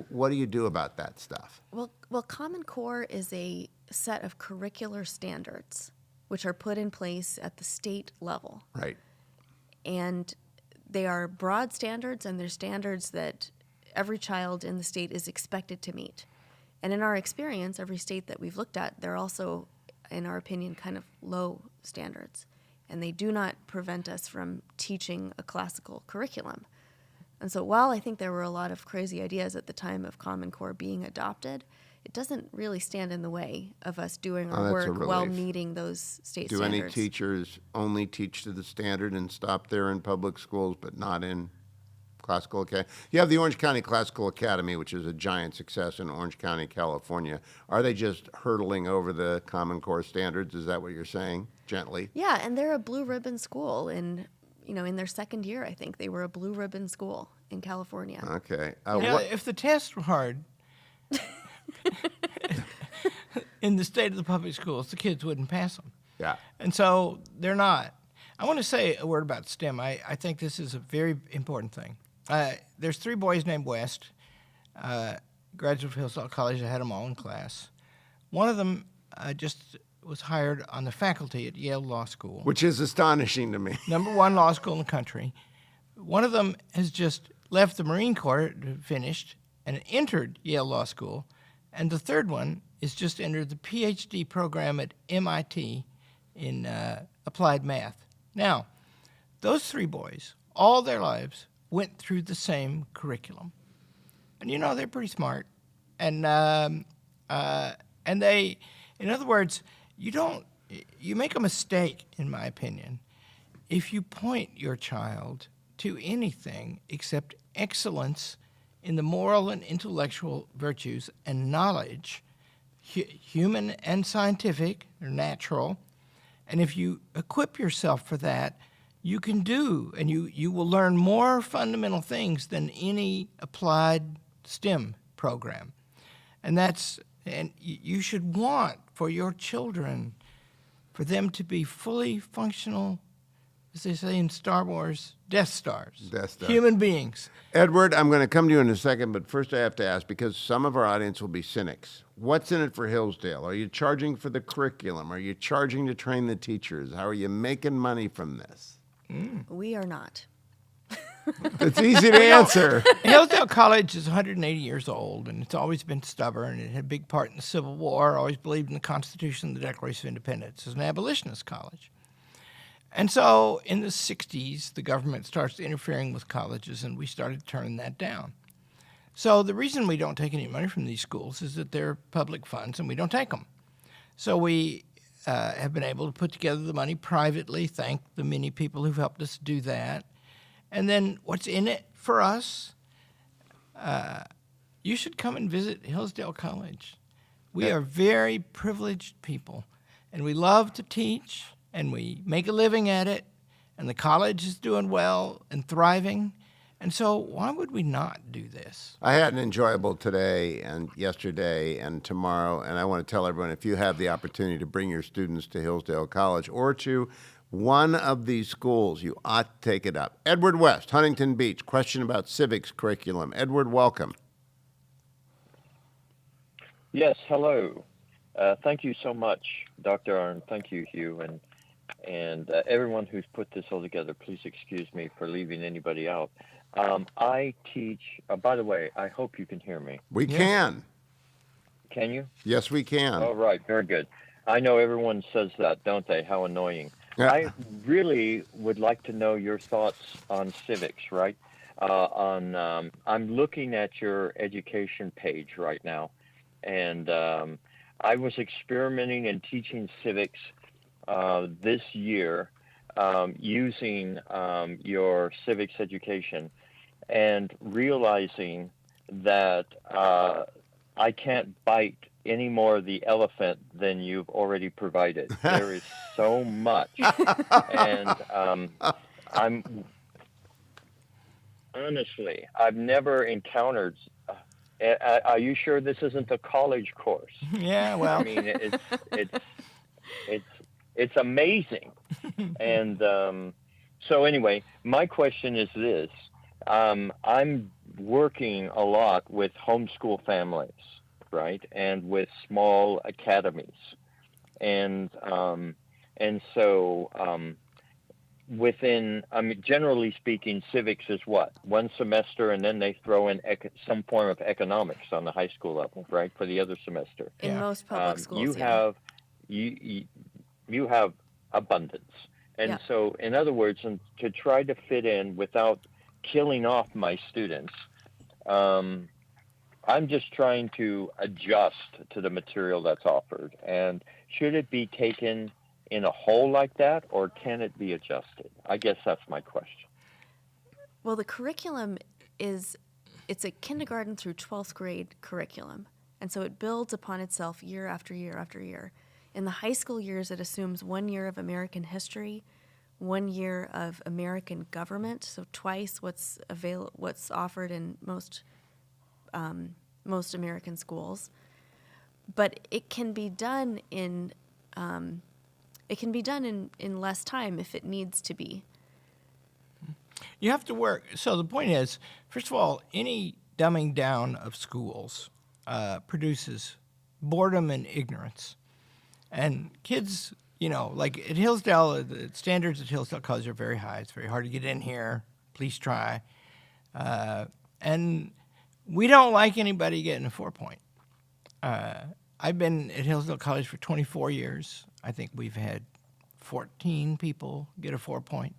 what do you do about that stuff? Well, Common Core is a set of curricular standards which are put in place at the state level. Right. And they are broad standards, and they're standards that every child in the state is expected to meet. And in our experience, every state that we've looked at, they're also, in our opinion, kind of low standards. And they do not prevent us from teaching a classical curriculum. And so while I think there were a lot of crazy ideas at the time of Common Core being adopted, it doesn't really stand in the way of us doing our work while meeting those state standards. Do any teachers only teach to the standard and stop there in public schools, but not in Classical Academy? You have the Orange County Classical Academy, which is a giant success in Orange County, California. Are they just hurtling over the Common Core standards? Is that what you're saying, gently? Yeah, and they're a blue ribbon school. In their second year, I think, they were a blue ribbon school in California. Okay. If the tests were hard in the state of the public schools, the kids wouldn't pass them. Yeah. And so they're not. I want to say a word about STEM. I think this is a very important thing. There's 3 boys named West, graduate of Hillsdale College. I had them all in class. One of them just was hired on the faculty at Yale Law School. Which is astonishing to me. #1 law school in the country. One of them has just left the Marine Corps, finished, and entered Yale Law School. And the third one is just entered the PhD program at MIT in applied math. Now, those 3 boys, all their lives, went through the same curriculum. And they're pretty smart. And they, in other words, you make a mistake, in my opinion, if you point your child to anything except excellence in the moral and intellectual virtues and knowledge, human and scientific or natural, and if you equip yourself for that, you can do, and you will learn more fundamental things than any applied STEM program. And you should want for your children, for them to be fully functional, as they say in Star Wars, Death Stars. Human beings. Edward, I'm going to come to you in a second, but first I have to ask, because some of our audience will be cynics. What's in it for Hillsdale? Are you charging for the curriculum? Are you charging to train the teachers? How are you making money from this? We are not. It's easy to answer. Hillsdale College is 180 years old, and it's always been stubborn. It had a big part in the Civil War, always believed in the Constitution and the Declaration of Independence. It's an abolitionist college. And so in the 60s, the government starts interfering with colleges, and we started turning that down. So the reason we don't take any money from these schools is that they're public funds, and we don't take them. So we have been able to put together the money privately, thank the many people who've helped us do that. And then what's in it for us? You should come and visit Hillsdale College. We are very privileged people, and we love to teach, and we make a living at it, and the college is doing well and thriving. And so why would we not do this? I had an enjoyable today and yesterday and tomorrow, and I want to tell everyone, if you have the opportunity to bring your students to Hillsdale College or to one of these schools, you ought to take it up. Edward West, Huntington Beach, question about civics curriculum. Edward, welcome. Yes, hello. Thank you so much, Dr. Arnn. Thank you, Hugh, and everyone who's put this all together. Please excuse me for leaving anybody out. I teach, by the way, I hope you can hear me. We can. Can you? Yes, we can. All right, very good. I know everyone says that, don't they? How annoying. Yeah. I really would like to know your thoughts on civics, right? I'm looking at your education page right now, and I was experimenting and teaching civics this year using your civics education and realizing that I can't bite any more of the elephant than you've already provided. There is so much. And I'm honestly, I've never encountered. Are you sure this isn't a college course? Yeah, well, I mean, it's amazing. And so anyway, my question is this: I'm working a lot with homeschool families, right, and with small academies, and so within, I mean, generally speaking, civics is what? One semester, and then they throw in some form of economics on the high school level, right, for the other semester. In most public schools, you have abundance. And so, in other words, to try to fit in without killing off my students, I'm just trying to adjust to the material that's offered. And should it be taken in a whole like that, or can it be adjusted? I guess that's my question. Well, the curriculum it's a kindergarten through 12th grade curriculum. And so it builds upon itself year after year after year. In the high school years, it assumes 1 year of American history, 1 year of American government, so twice what's offered in most American schools. But it can be done in less time if it needs to be. you have to work. So the point is, first of all, any dumbing down of schools produces boredom and ignorance. And kids, you know, like at Hillsdale, the standards at Hillsdale College are very high. It's very hard to get in here. Please try. And we don't like anybody getting a 4-point. I've been at Hillsdale College for 24 years. I think we've had 14 people get a 4-point.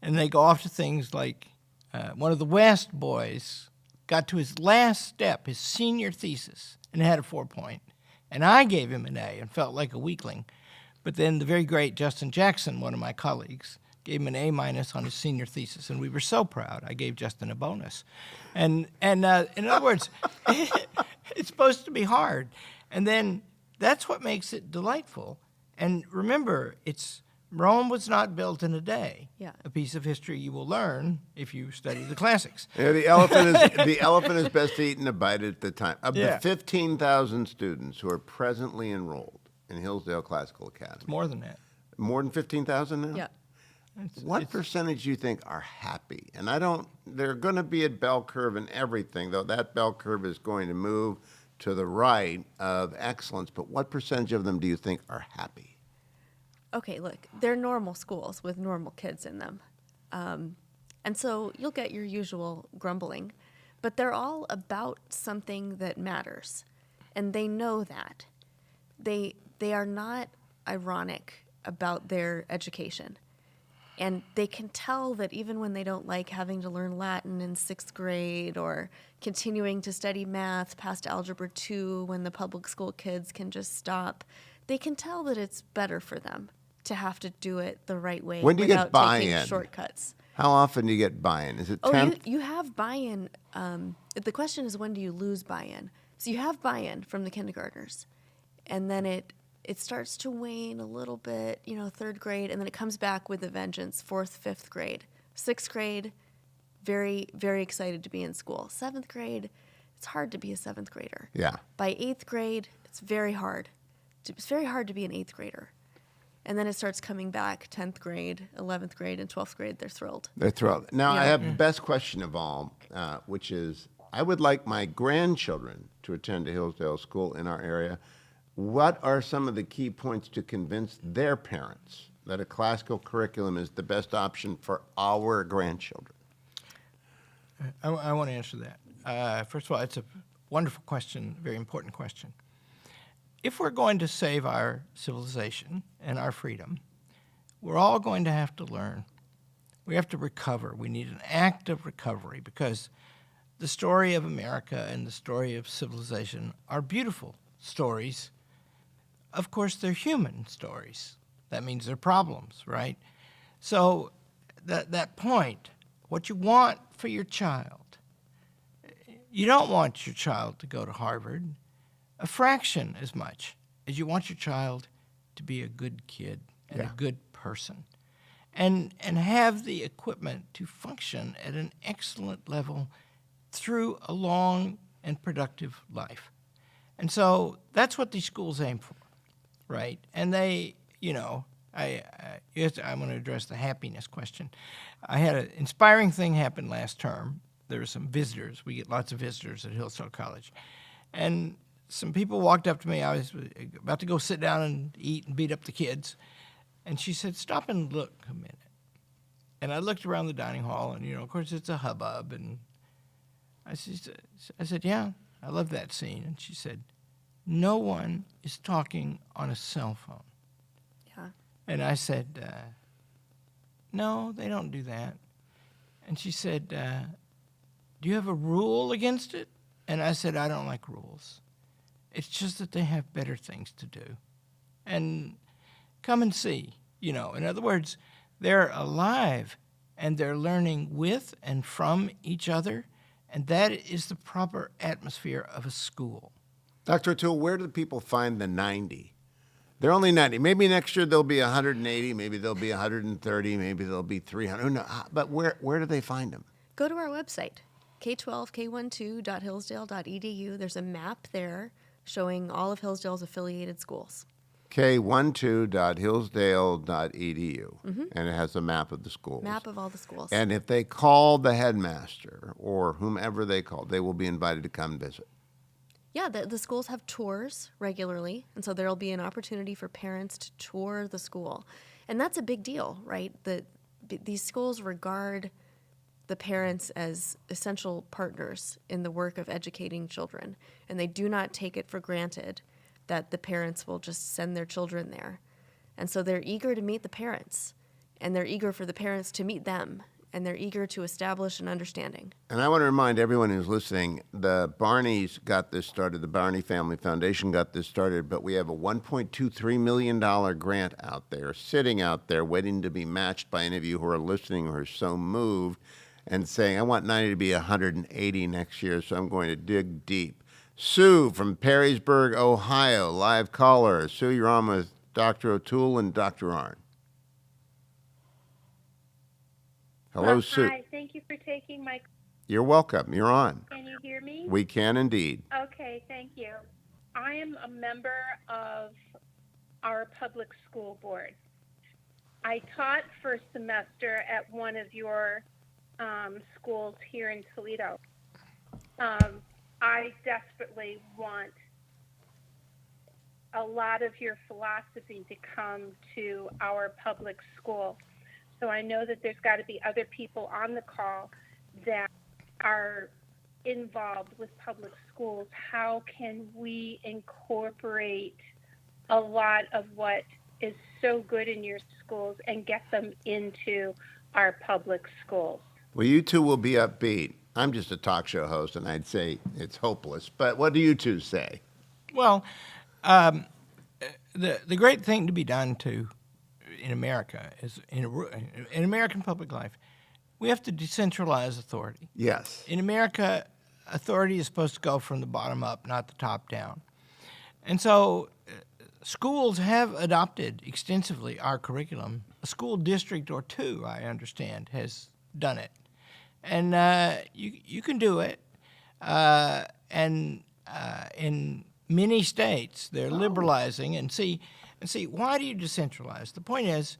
And they go off to things like one of the West boys got to his last step, his senior thesis, and had a 4-point. And I gave him an A and felt like a weakling. But then the very great Justin Jackson, one of my colleagues, gave him an A- on his senior thesis, and we were so proud. I gave Justin a bonus. And in other words, it's supposed to be hard. And then that's what makes it delightful. And remember, Rome was not built in a day. Yeah. A piece of history you will learn if you study the classics. Yeah, the elephant is best eaten a bite at the time. Of the 15,000 students who are presently enrolled in Hillsdale Classical Academy. More than that. More than 15,000 now? Yeah. What percentage do you think are happy? And they're going to be a bell curve in everything, though that bell curve is going to move to the right of excellence. But what percentage of them do you think are happy? Okay, look, they're normal schools with normal kids in them. And so you'll get your usual grumbling, but they're all about something that matters. And they know that. They are not ironic about their education. And they can tell that even when they don't like having to learn Latin in 6th grade or continuing to study math past Algebra 2 when the public school kids can just stop, they can tell that it's better for them to have to do it the right way without taking shortcuts. How often do you get buy-in? Is it 10? You have buy-in. The question is, when do you lose buy-in? So you have buy-in from the kindergartners, and then it starts to wane a little bit, 3rd grade, and then it comes back with a vengeance, 4th, 5th grade. 6th grade, very, very excited to be in school. 7th grade, it's hard to be a 7th grader. Yeah. By 8th grade, it's very hard. It's very hard to be an 8th grader. And then it starts coming back, 10th grade, 11th grade, and 12th grade. They're thrilled. They're thrilled. Now, I have the best question of all, which is, I would like my grandchildren to attend a Hillsdale school in our area. What are some of the key points to convince their parents that a classical curriculum is the best option for our grandchildren? I want to answer that. First of all, it's a wonderful question, very important question. If we're going to save our civilization and our freedom, we're all going to have to learn. We have to recover. We need an act of recovery because the story of America and the story of civilization are beautiful stories, of course they're human stories. That means they're problems, right? So that point, what you want for your child, you don't want your child to go to Harvard a fraction as much as you want your child to be a good kid and a good person, and have the equipment to function at an excellent level through a long and productive life. And so that's what these schools aim for, right? And they, I'm going to address the happiness question. I had an inspiring thing happen last term. There were some visitors. We get lots of visitors at Hillsdale College. And some people walked up to me. I was about to go sit down and eat and beat up the kids. And she said, "Stop and look a minute." And I looked around the dining hall, and, of course, it's a hubbub. And I said, "Yeah, I love that scene." And she said, "No one is talking on a cell phone." Yeah. And I said, "No, they don't do that." And she said, "Do you have a rule against it?" And I said, "I don't like rules. It's just that they have better things to do. And come and see." In other words, they're alive and they're learning with and from each other, and that is the proper atmosphere of a school. Dr. O'Toole, where do people find the 90? They're only 90. Maybe next year they'll be 180, maybe they'll be 130, maybe they'll be 300. No, but where do they find them? Go to our website, k12k12.hillsdale.edu. There's a map there showing all of Hillsdale's affiliated schools. k12.hillsdale.edu, and it has a map of the schools. Map of all the schools. And if they call the headmaster or whomever they call, they will be invited to come visit. Yeah, the schools have tours regularly, and so there will be an opportunity for parents to tour the school. And that's a big deal, right? These schools regard the parents as essential partners in the work of educating children, and they do not take it for granted that the parents will just send their children there. And so they're eager to meet the parents, and they're eager for the parents to meet them, and they're eager to establish an understanding. And I want to remind everyone who's listening, the Barneys got this started, the Barney Family Foundation got this started, but we have a $1.23 million grant out there, sitting out there, waiting to be matched by any of you who are listening or are so moved and saying, "I want 90 to be 180 next year, so I'm going to dig deep." Sue from Perrysburg, Ohio, live caller. Sue, you're on with Dr. O'Toole and Dr. Arnn. Hello, Sue. Hi, thank you for taking my... You're welcome. You're on. Can you hear me? We can indeed. Okay, thank you. I am a member of our public school board. I taught for a semester at one of your schools here in Toledo. I desperately want a lot of your philosophy to come to our public school. So I know that there's got to be other people on the call that are involved with public schools. How can we incorporate a lot of what is so good in your schools and get them into our public schools? Well, you two will be upbeat. I'm just a talk show host, and I'd say it's hopeless. But what do you two say? Well, the great thing to be done in America is in American public life, we have to decentralize authority. Yes. In America, authority is supposed to go from the bottom up, not the top down. And so schools have adopted extensively our curriculum. A school district or two, I understand, has done it. And you can do it. And in many states, they're liberalizing. And see, why do you decentralize? The point is,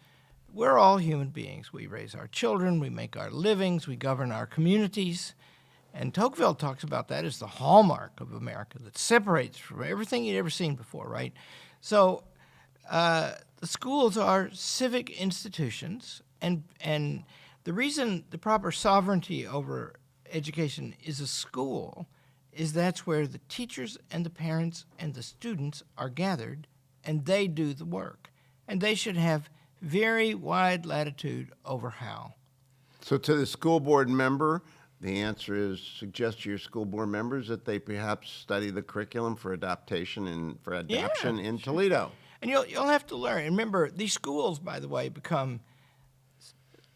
we're all human beings. We raise our children, we make our livings, we govern our communities. And Tocqueville talks about that as the hallmark of America that separates from everything you'd ever seen before, right? So the schools are civic institutions, and the reason the proper sovereignty over education is a school is that's where the teachers and the parents and the students are gathered, and they do the work. And they should have very wide latitude over how. So to the school board member, The answer is suggest to your school board members that they perhaps study the curriculum for adaptation and for adoption in Toledo. And you'll have to learn. Remember, these schools, by the way, become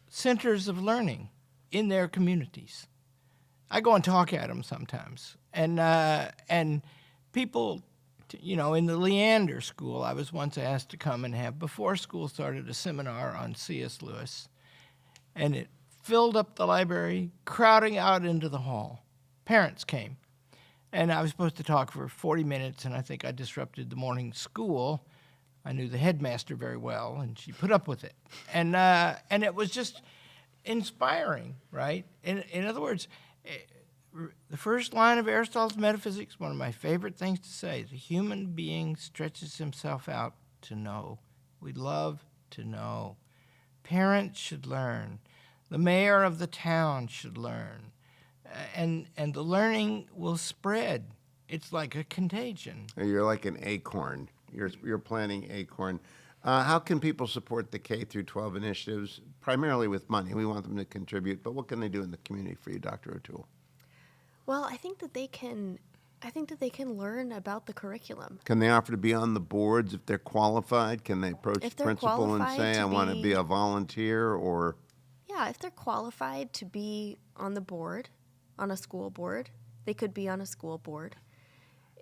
centers of learning in their communities. I go and talk at them sometimes, and people, in the Leander School, I was once asked to come and have, before school started, a seminar on C.S. Lewis, and it filled up the library, crowding out into the hall. Parents came, and I was supposed to talk for 40 minutes, and I think I disrupted the morning school. I knew the headmaster very well, and she put up with it. And it was just inspiring, right? In other words, the first line of Aristotle's Metaphysics, one of my favorite things to say, the human being stretches himself out to know. We love to know. Parents should learn. The mayor of the town should learn. And the learning will spread. It's like a contagion. You're like an acorn. You're planting acorn. How can people support the K-12 initiatives, primarily with money? We want them to contribute, but what can they do in the community for you, Dr. O'Toole? Well, I think that they can learn about the curriculum. Can they offer to be on the boards if they're qualified? Can they approach the principal and say, I want to be a volunteer, or? Yeah, if they're qualified to be on the board, on a school board, they could be on a school board.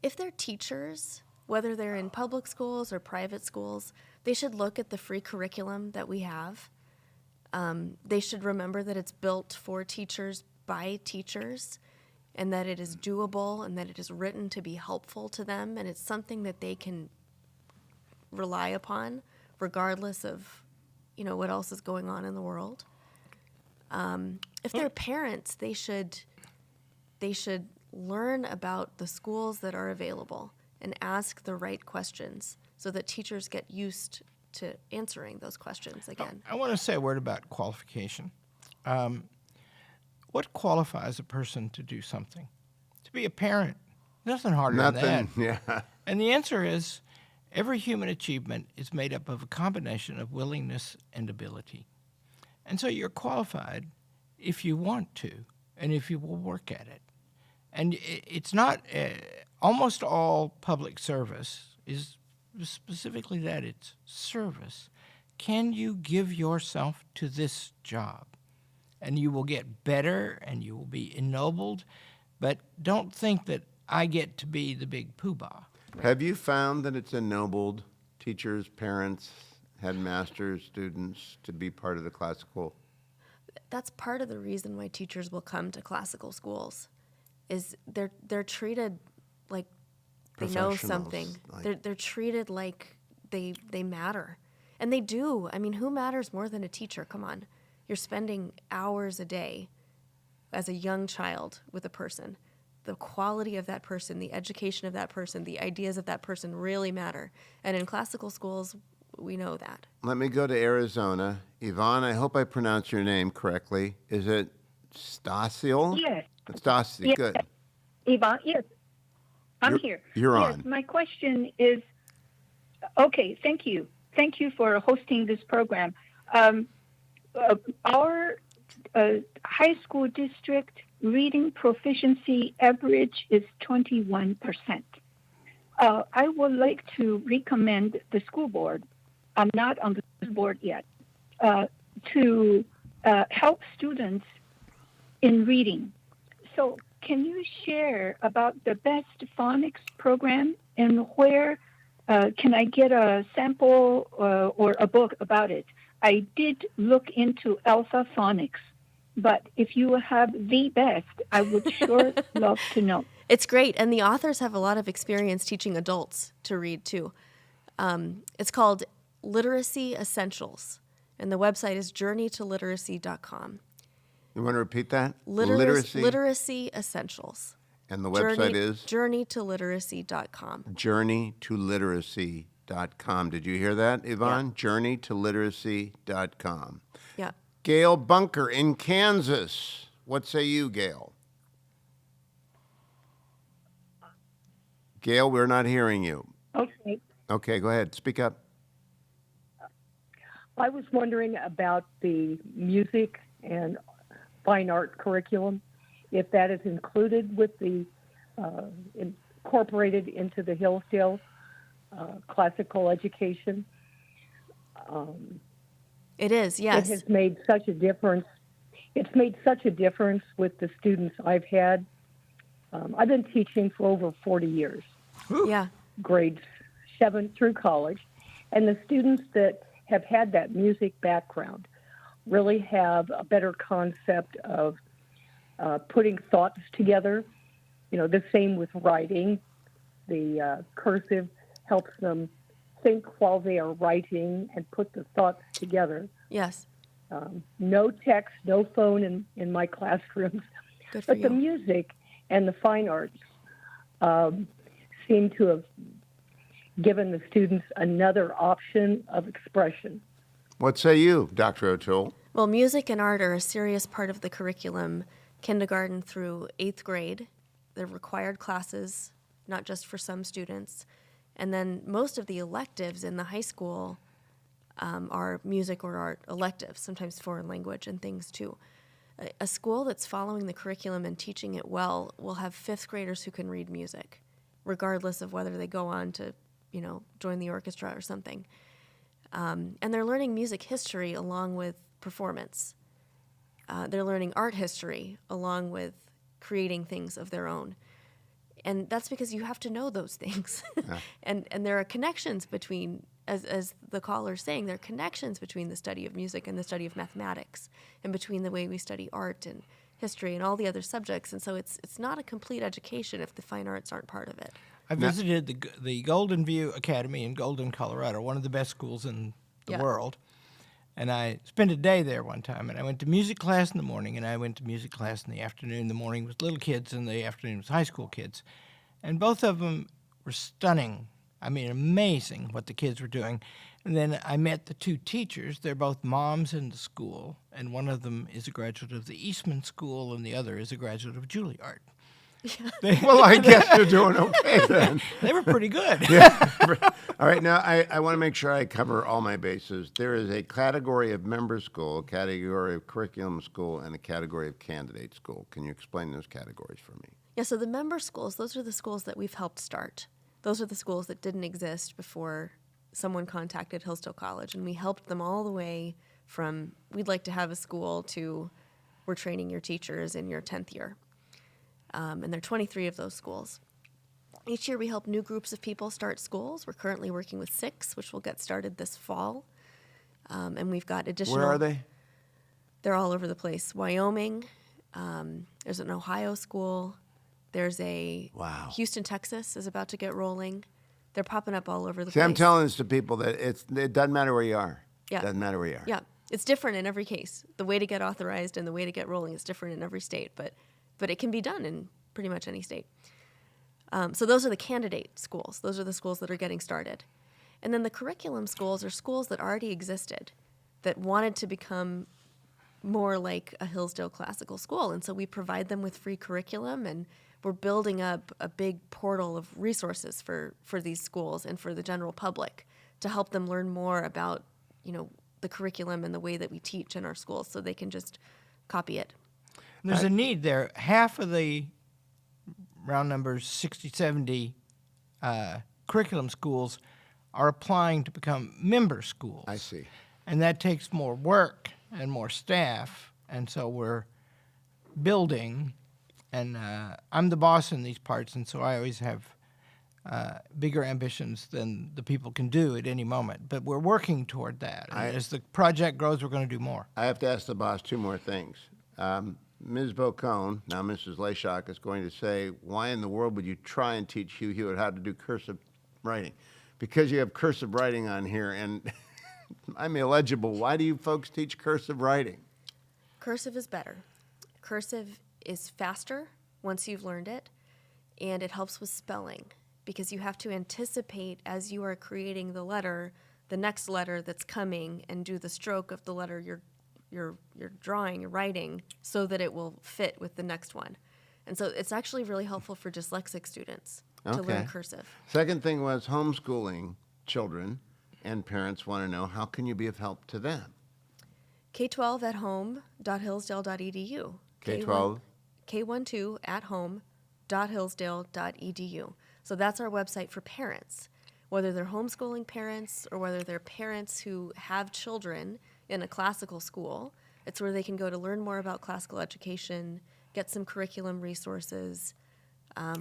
If they're teachers, whether they're in public schools or private schools, they should look at the free curriculum that we have. They should remember that it's built for teachers by teachers, and that it is doable, and that it is written to be helpful to them, and it's something that they can rely upon regardless of, what else is going on in the world. If they're parents, they should learn about the schools that are available and ask the right questions so that teachers get used to answering those questions again. I want to say a word about qualification. What qualifies a person to do something? To be a parent. Nothing harder than that. Yeah. And the answer is every human achievement is made up of a combination of willingness and ability. And so you're qualified if you want to and if you will work at it. And it's not, almost all public service is specifically that, it's service. Can you give yourself to this job? And you will get better and you will be ennobled, but don't think that I get to be the big poobah. Have you found that it's ennobled teachers, parents, headmasters, students to be part of the classical? That's part of the reason why teachers will come to classical schools, is they're treated like they know something. They're treated like they matter. And they do. I mean, who matters more than a teacher? Come on. You're spending hours a day as a young child with a person. The quality of that person, the education of that person, the ideas of that person really matter. And in classical schools, we know that. Let me go to Arizona. Yvonne, I hope I pronounced your name correctly. Is it Stasiel? Yes. Stasi, yes. good. Yvonne, yes. I'm here. You're yes, on. My question is, okay, thank you. Thank you for hosting this program. Our high school district reading proficiency average is 21%. I would like to recommend the school board, I'm not on the school board yet, to help students in reading. So can you share about the best phonics program and where can I get a sample or a book about it? I did look into alpha phonics, but if you have the best, I would sure love to know. It's great, and the authors have a lot of experience teaching adults to read, too. It's called Literacy Essentials, and the website is journeytoliteracy.com. You want to repeat that? Literacy Essentials. And the website is? Journeytoliteracy.com. Journeytoliteracy.com. Did you hear that, Yvonne? Yeah. Journeytoliteracy.com. Yeah. Gail Bunker in Kansas. What say you, Gail? Gail, we're not hearing you. Okay. Okay, go ahead. Speak up. I was wondering about the music and fine art curriculum. if that is included with the incorporated into the Hillsdale classical education. It is, yes. It has made such a difference. It's made such a difference with the students I've had. I've been teaching for over 40 years. Yeah. Grades 7 through college. And the students that have had that music background really have a better concept of putting thoughts together. You know, the same with writing. The cursive helps them think while they are writing and put the thoughts together. Yes. No text, no phone in my classrooms. Good for But the music and the fine arts seem to have given the students another option of expression. What say you, Dr. O'Toole? Well, music and art are a serious part of the curriculum, kindergarten through 8th grade. They're required classes, not just for some students. And then most of the electives in the high school are music or art electives, sometimes foreign language and things too. A school that's following the curriculum and teaching it well will have 5th graders who can read music, regardless of whether they go on to, join the orchestra or something. And they're learning music history along with performance. They're learning art history along with creating things of their own. And that's because you have to know those things. And there are connections between, as the caller's saying, there are connections between the study of music and the study of mathematics, and between the way we study art and history and all the other subjects. And so it's not a complete education if the fine arts aren't part of it. I visited the Golden View Academy in Golden, Colorado, one of the best schools in the world. And I spent a day there one time, and I went to music class in the morning, and I went to music class in the afternoon. The morning was little kids, and the afternoon was high school kids. And both of them were stunning. I mean, amazing what the kids were doing. And then I met the 2 teachers. They're both moms in the school, and one of them is a graduate of the Eastman School, and the other is a graduate of Juilliard. Well, I guess you're doing okay then. They were pretty good. Yeah. All right, now I want to make sure I cover all my bases. There is a category of member school, a category of curriculum school, and a category of candidate school. Can you explain those categories for me? Yeah, so the member schools, those are the schools that we've helped start. Those are the schools that didn't exist before someone contacted Hillsdale College, and we helped them all the way from we'd like to have a school to we're training your teachers in your 10th year. And there are 23 of those schools. Each year we help new groups of people start schools. We're currently working with 6, which will get started this fall. And we've got additional... Where are they? They're all over the place. Wyoming, there's an Ohio school. There's a Houston, Texas is about to get rolling. They're popping up all over the place. I'm telling this to people that it doesn't matter where you are. Yeah. It doesn't matter where you are. Yeah. It's different in every case. The way to get authorized and the way to get rolling is different in every state, but it can be done in pretty much any state. So those are the candidate schools. Those are the schools that are getting started. And then the curriculum schools are schools that already existed, that wanted to become more like a Hillsdale classical school. And so we provide them with free curriculum, and we're building up a big portal of resources for these schools and for the general public to help them learn more about, the curriculum and the way that we teach in our schools so they can just copy it. There's a need there. Half of the round numbers 60, 70 curriculum schools are applying to become member schools. I see. And that takes more work and more staff, and so we're building. And I'm the boss in these parts, and so I always have bigger ambitions than the people can do at any moment. But we're working toward that. And as the project grows, we're going to do more. I have to ask the boss 2 more things. Ms. Bocone, now Mrs. Leshock, is going to say, why in the world would you try and teach Hugh Hewitt how to do cursive writing? Because you have cursive writing on here, and I'm illegible. Why do you folks teach cursive writing? Cursive is better. Cursive is faster once you've learned it, and it helps with spelling because you have to anticipate as you are creating the letter, the next letter that's coming, and do the stroke of the letter you're drawing, you're writing, so that it will fit with the next one. And so it's actually really helpful for dyslexic students to learn cursive. Second thing was homeschooling children, and parents want to know, how can you be of help to them? K-12 at home.hillsdale.edu. K-12? k12@home.hillsdale.edu. So that's our website for parents, whether they're homeschooling parents or whether they're parents who have children in a classical school. It's where they can go to learn more about classical education, get some curriculum resources,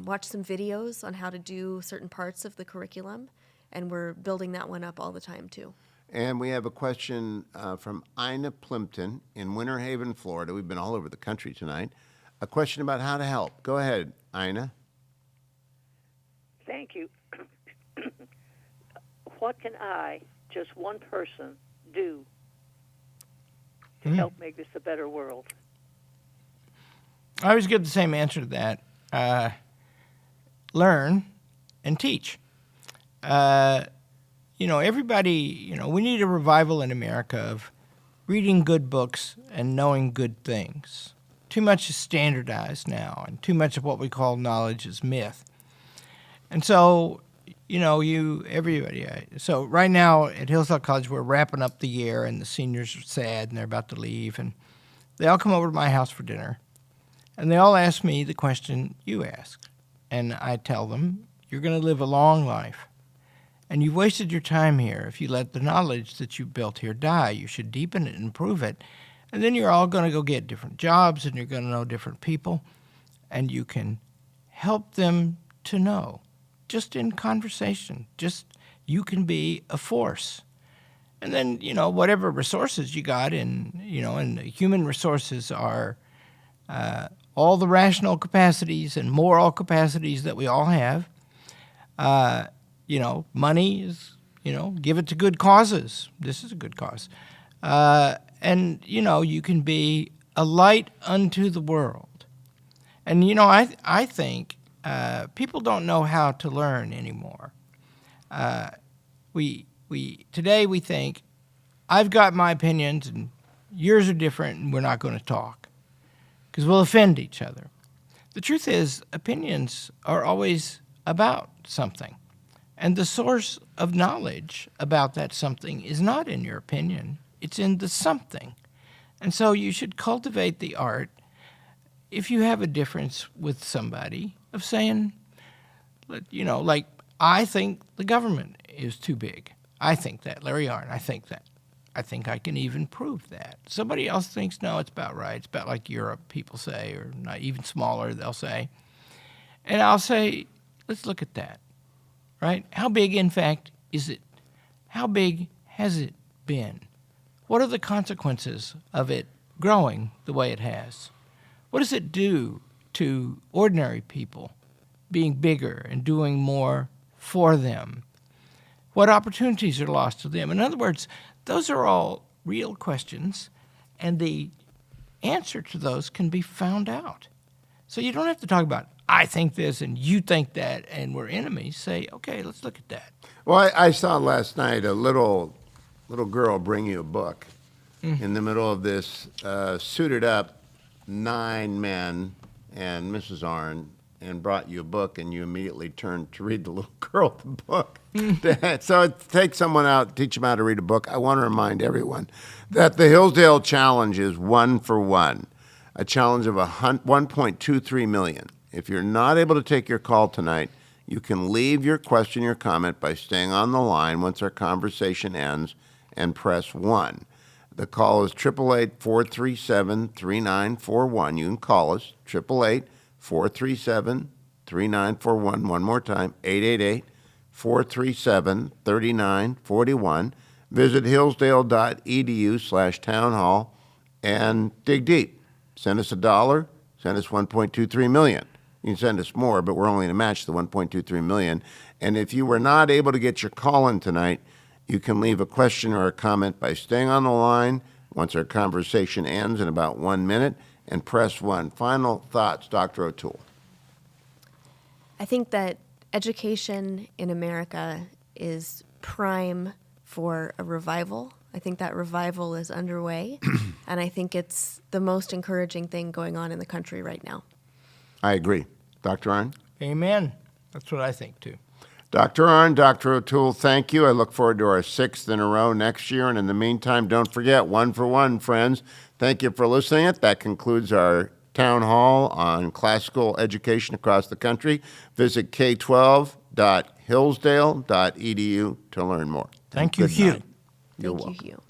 watch some videos on how to do certain parts of the curriculum, and we're building that one up all the time too. And we have a question from Ina Plimpton in Winter Haven, Florida. We've been all over the country tonight. A question about how to help. Go ahead, Ina. Thank you. What can I, just one person, do to help make this a better world? I always get the same answer to that. Learn and teach. Everybody, we need a revival in America of reading good books and knowing good things. Too much is standardized now, and too much of what we call knowledge is myth. And so, so right now at Hillsdale College, we're wrapping up the year, and the seniors are sad, and they're about to leave, and they all come over to my house for dinner, and they all ask me the question you asked. And I tell them, you're going to live a long life, and you've wasted your time here if you let the knowledge that you built here die. You should deepen it and improve it, and then you're all going to go get different jobs, and you're going to know different people, and you can help them to know. Just in conversation, you can be a force. And then, whatever resources you got and human resources are all the rational capacities and moral capacities that we all have. Money is, give it to good causes. This is a good cause. And, you can be a light unto the world. And, I think people don't know how to learn anymore. Today we think, I've got my opinions and yours are different and we're not going to talk because we'll offend each other. The truth is, opinions are always about something. And the source of knowledge about that something is not in your opinion, it's in the something. And so you should cultivate the art, if you have a difference with somebody, of saying, like, I think the government is too big. I think that. Larry Arnn, I think that. I think I can even prove that. Somebody else thinks, no, it's about right. It's about like Europe, people say, or not even smaller, they'll say. And I'll say, let's look at that, right? How big, in fact, is it? How big has it been? What are the consequences of it growing the way it has? What does it do to ordinary people being bigger and doing more for them? What opportunities are lost to them? In other words, those are all real questions, and the answer to those can be found out. So you don't have to talk about, I think this and you think that and we're enemies. Say, okay, let's look at that. Well, I saw last night a little girl bring you a book in the middle of this suited up 9 men and Mrs. Arnn, and brought you a book, and you immediately turned to read the little girl the book. So take someone out, teach them how to read a book. I want to remind everyone that the Hillsdale Challenge is 1 for 1, a challenge of 1.23 million. If you're not able to take your call tonight, you can leave your question, your comment by staying on the line once our conversation ends and press 1. The call is 888-437-3941. You can call us, 888-437-3941. One more time, 888-437-3941. Visit hillsdale.edu/townhall and dig deep. Send us $1, send us 1.23 million. You can send us more, but we're only going to match the 1.23 million. And if you were not able to get your call in tonight, you can leave a question or a comment by staying on the line once our conversation ends in about 1 minute, and press 1. Final thoughts, Dr. O'Toole. I think that education in America is prime for a revival. I think that revival is underway, and I think it's the most encouraging thing going on in the country right now. I agree. Dr. Arnn? Amen. That's what I think, too. Dr. Arnn, Dr. O'Toole, thank you. I look forward to our 6th in a row next year. And in the meantime, don't forget, 1 for 1, friends. Thank you for listening. That concludes our Townhall on classical education across the country. Visit k12.hillsdale.edu to learn more. Thank you, Good Hugh. night. You're Thank you, welcome. Hugh.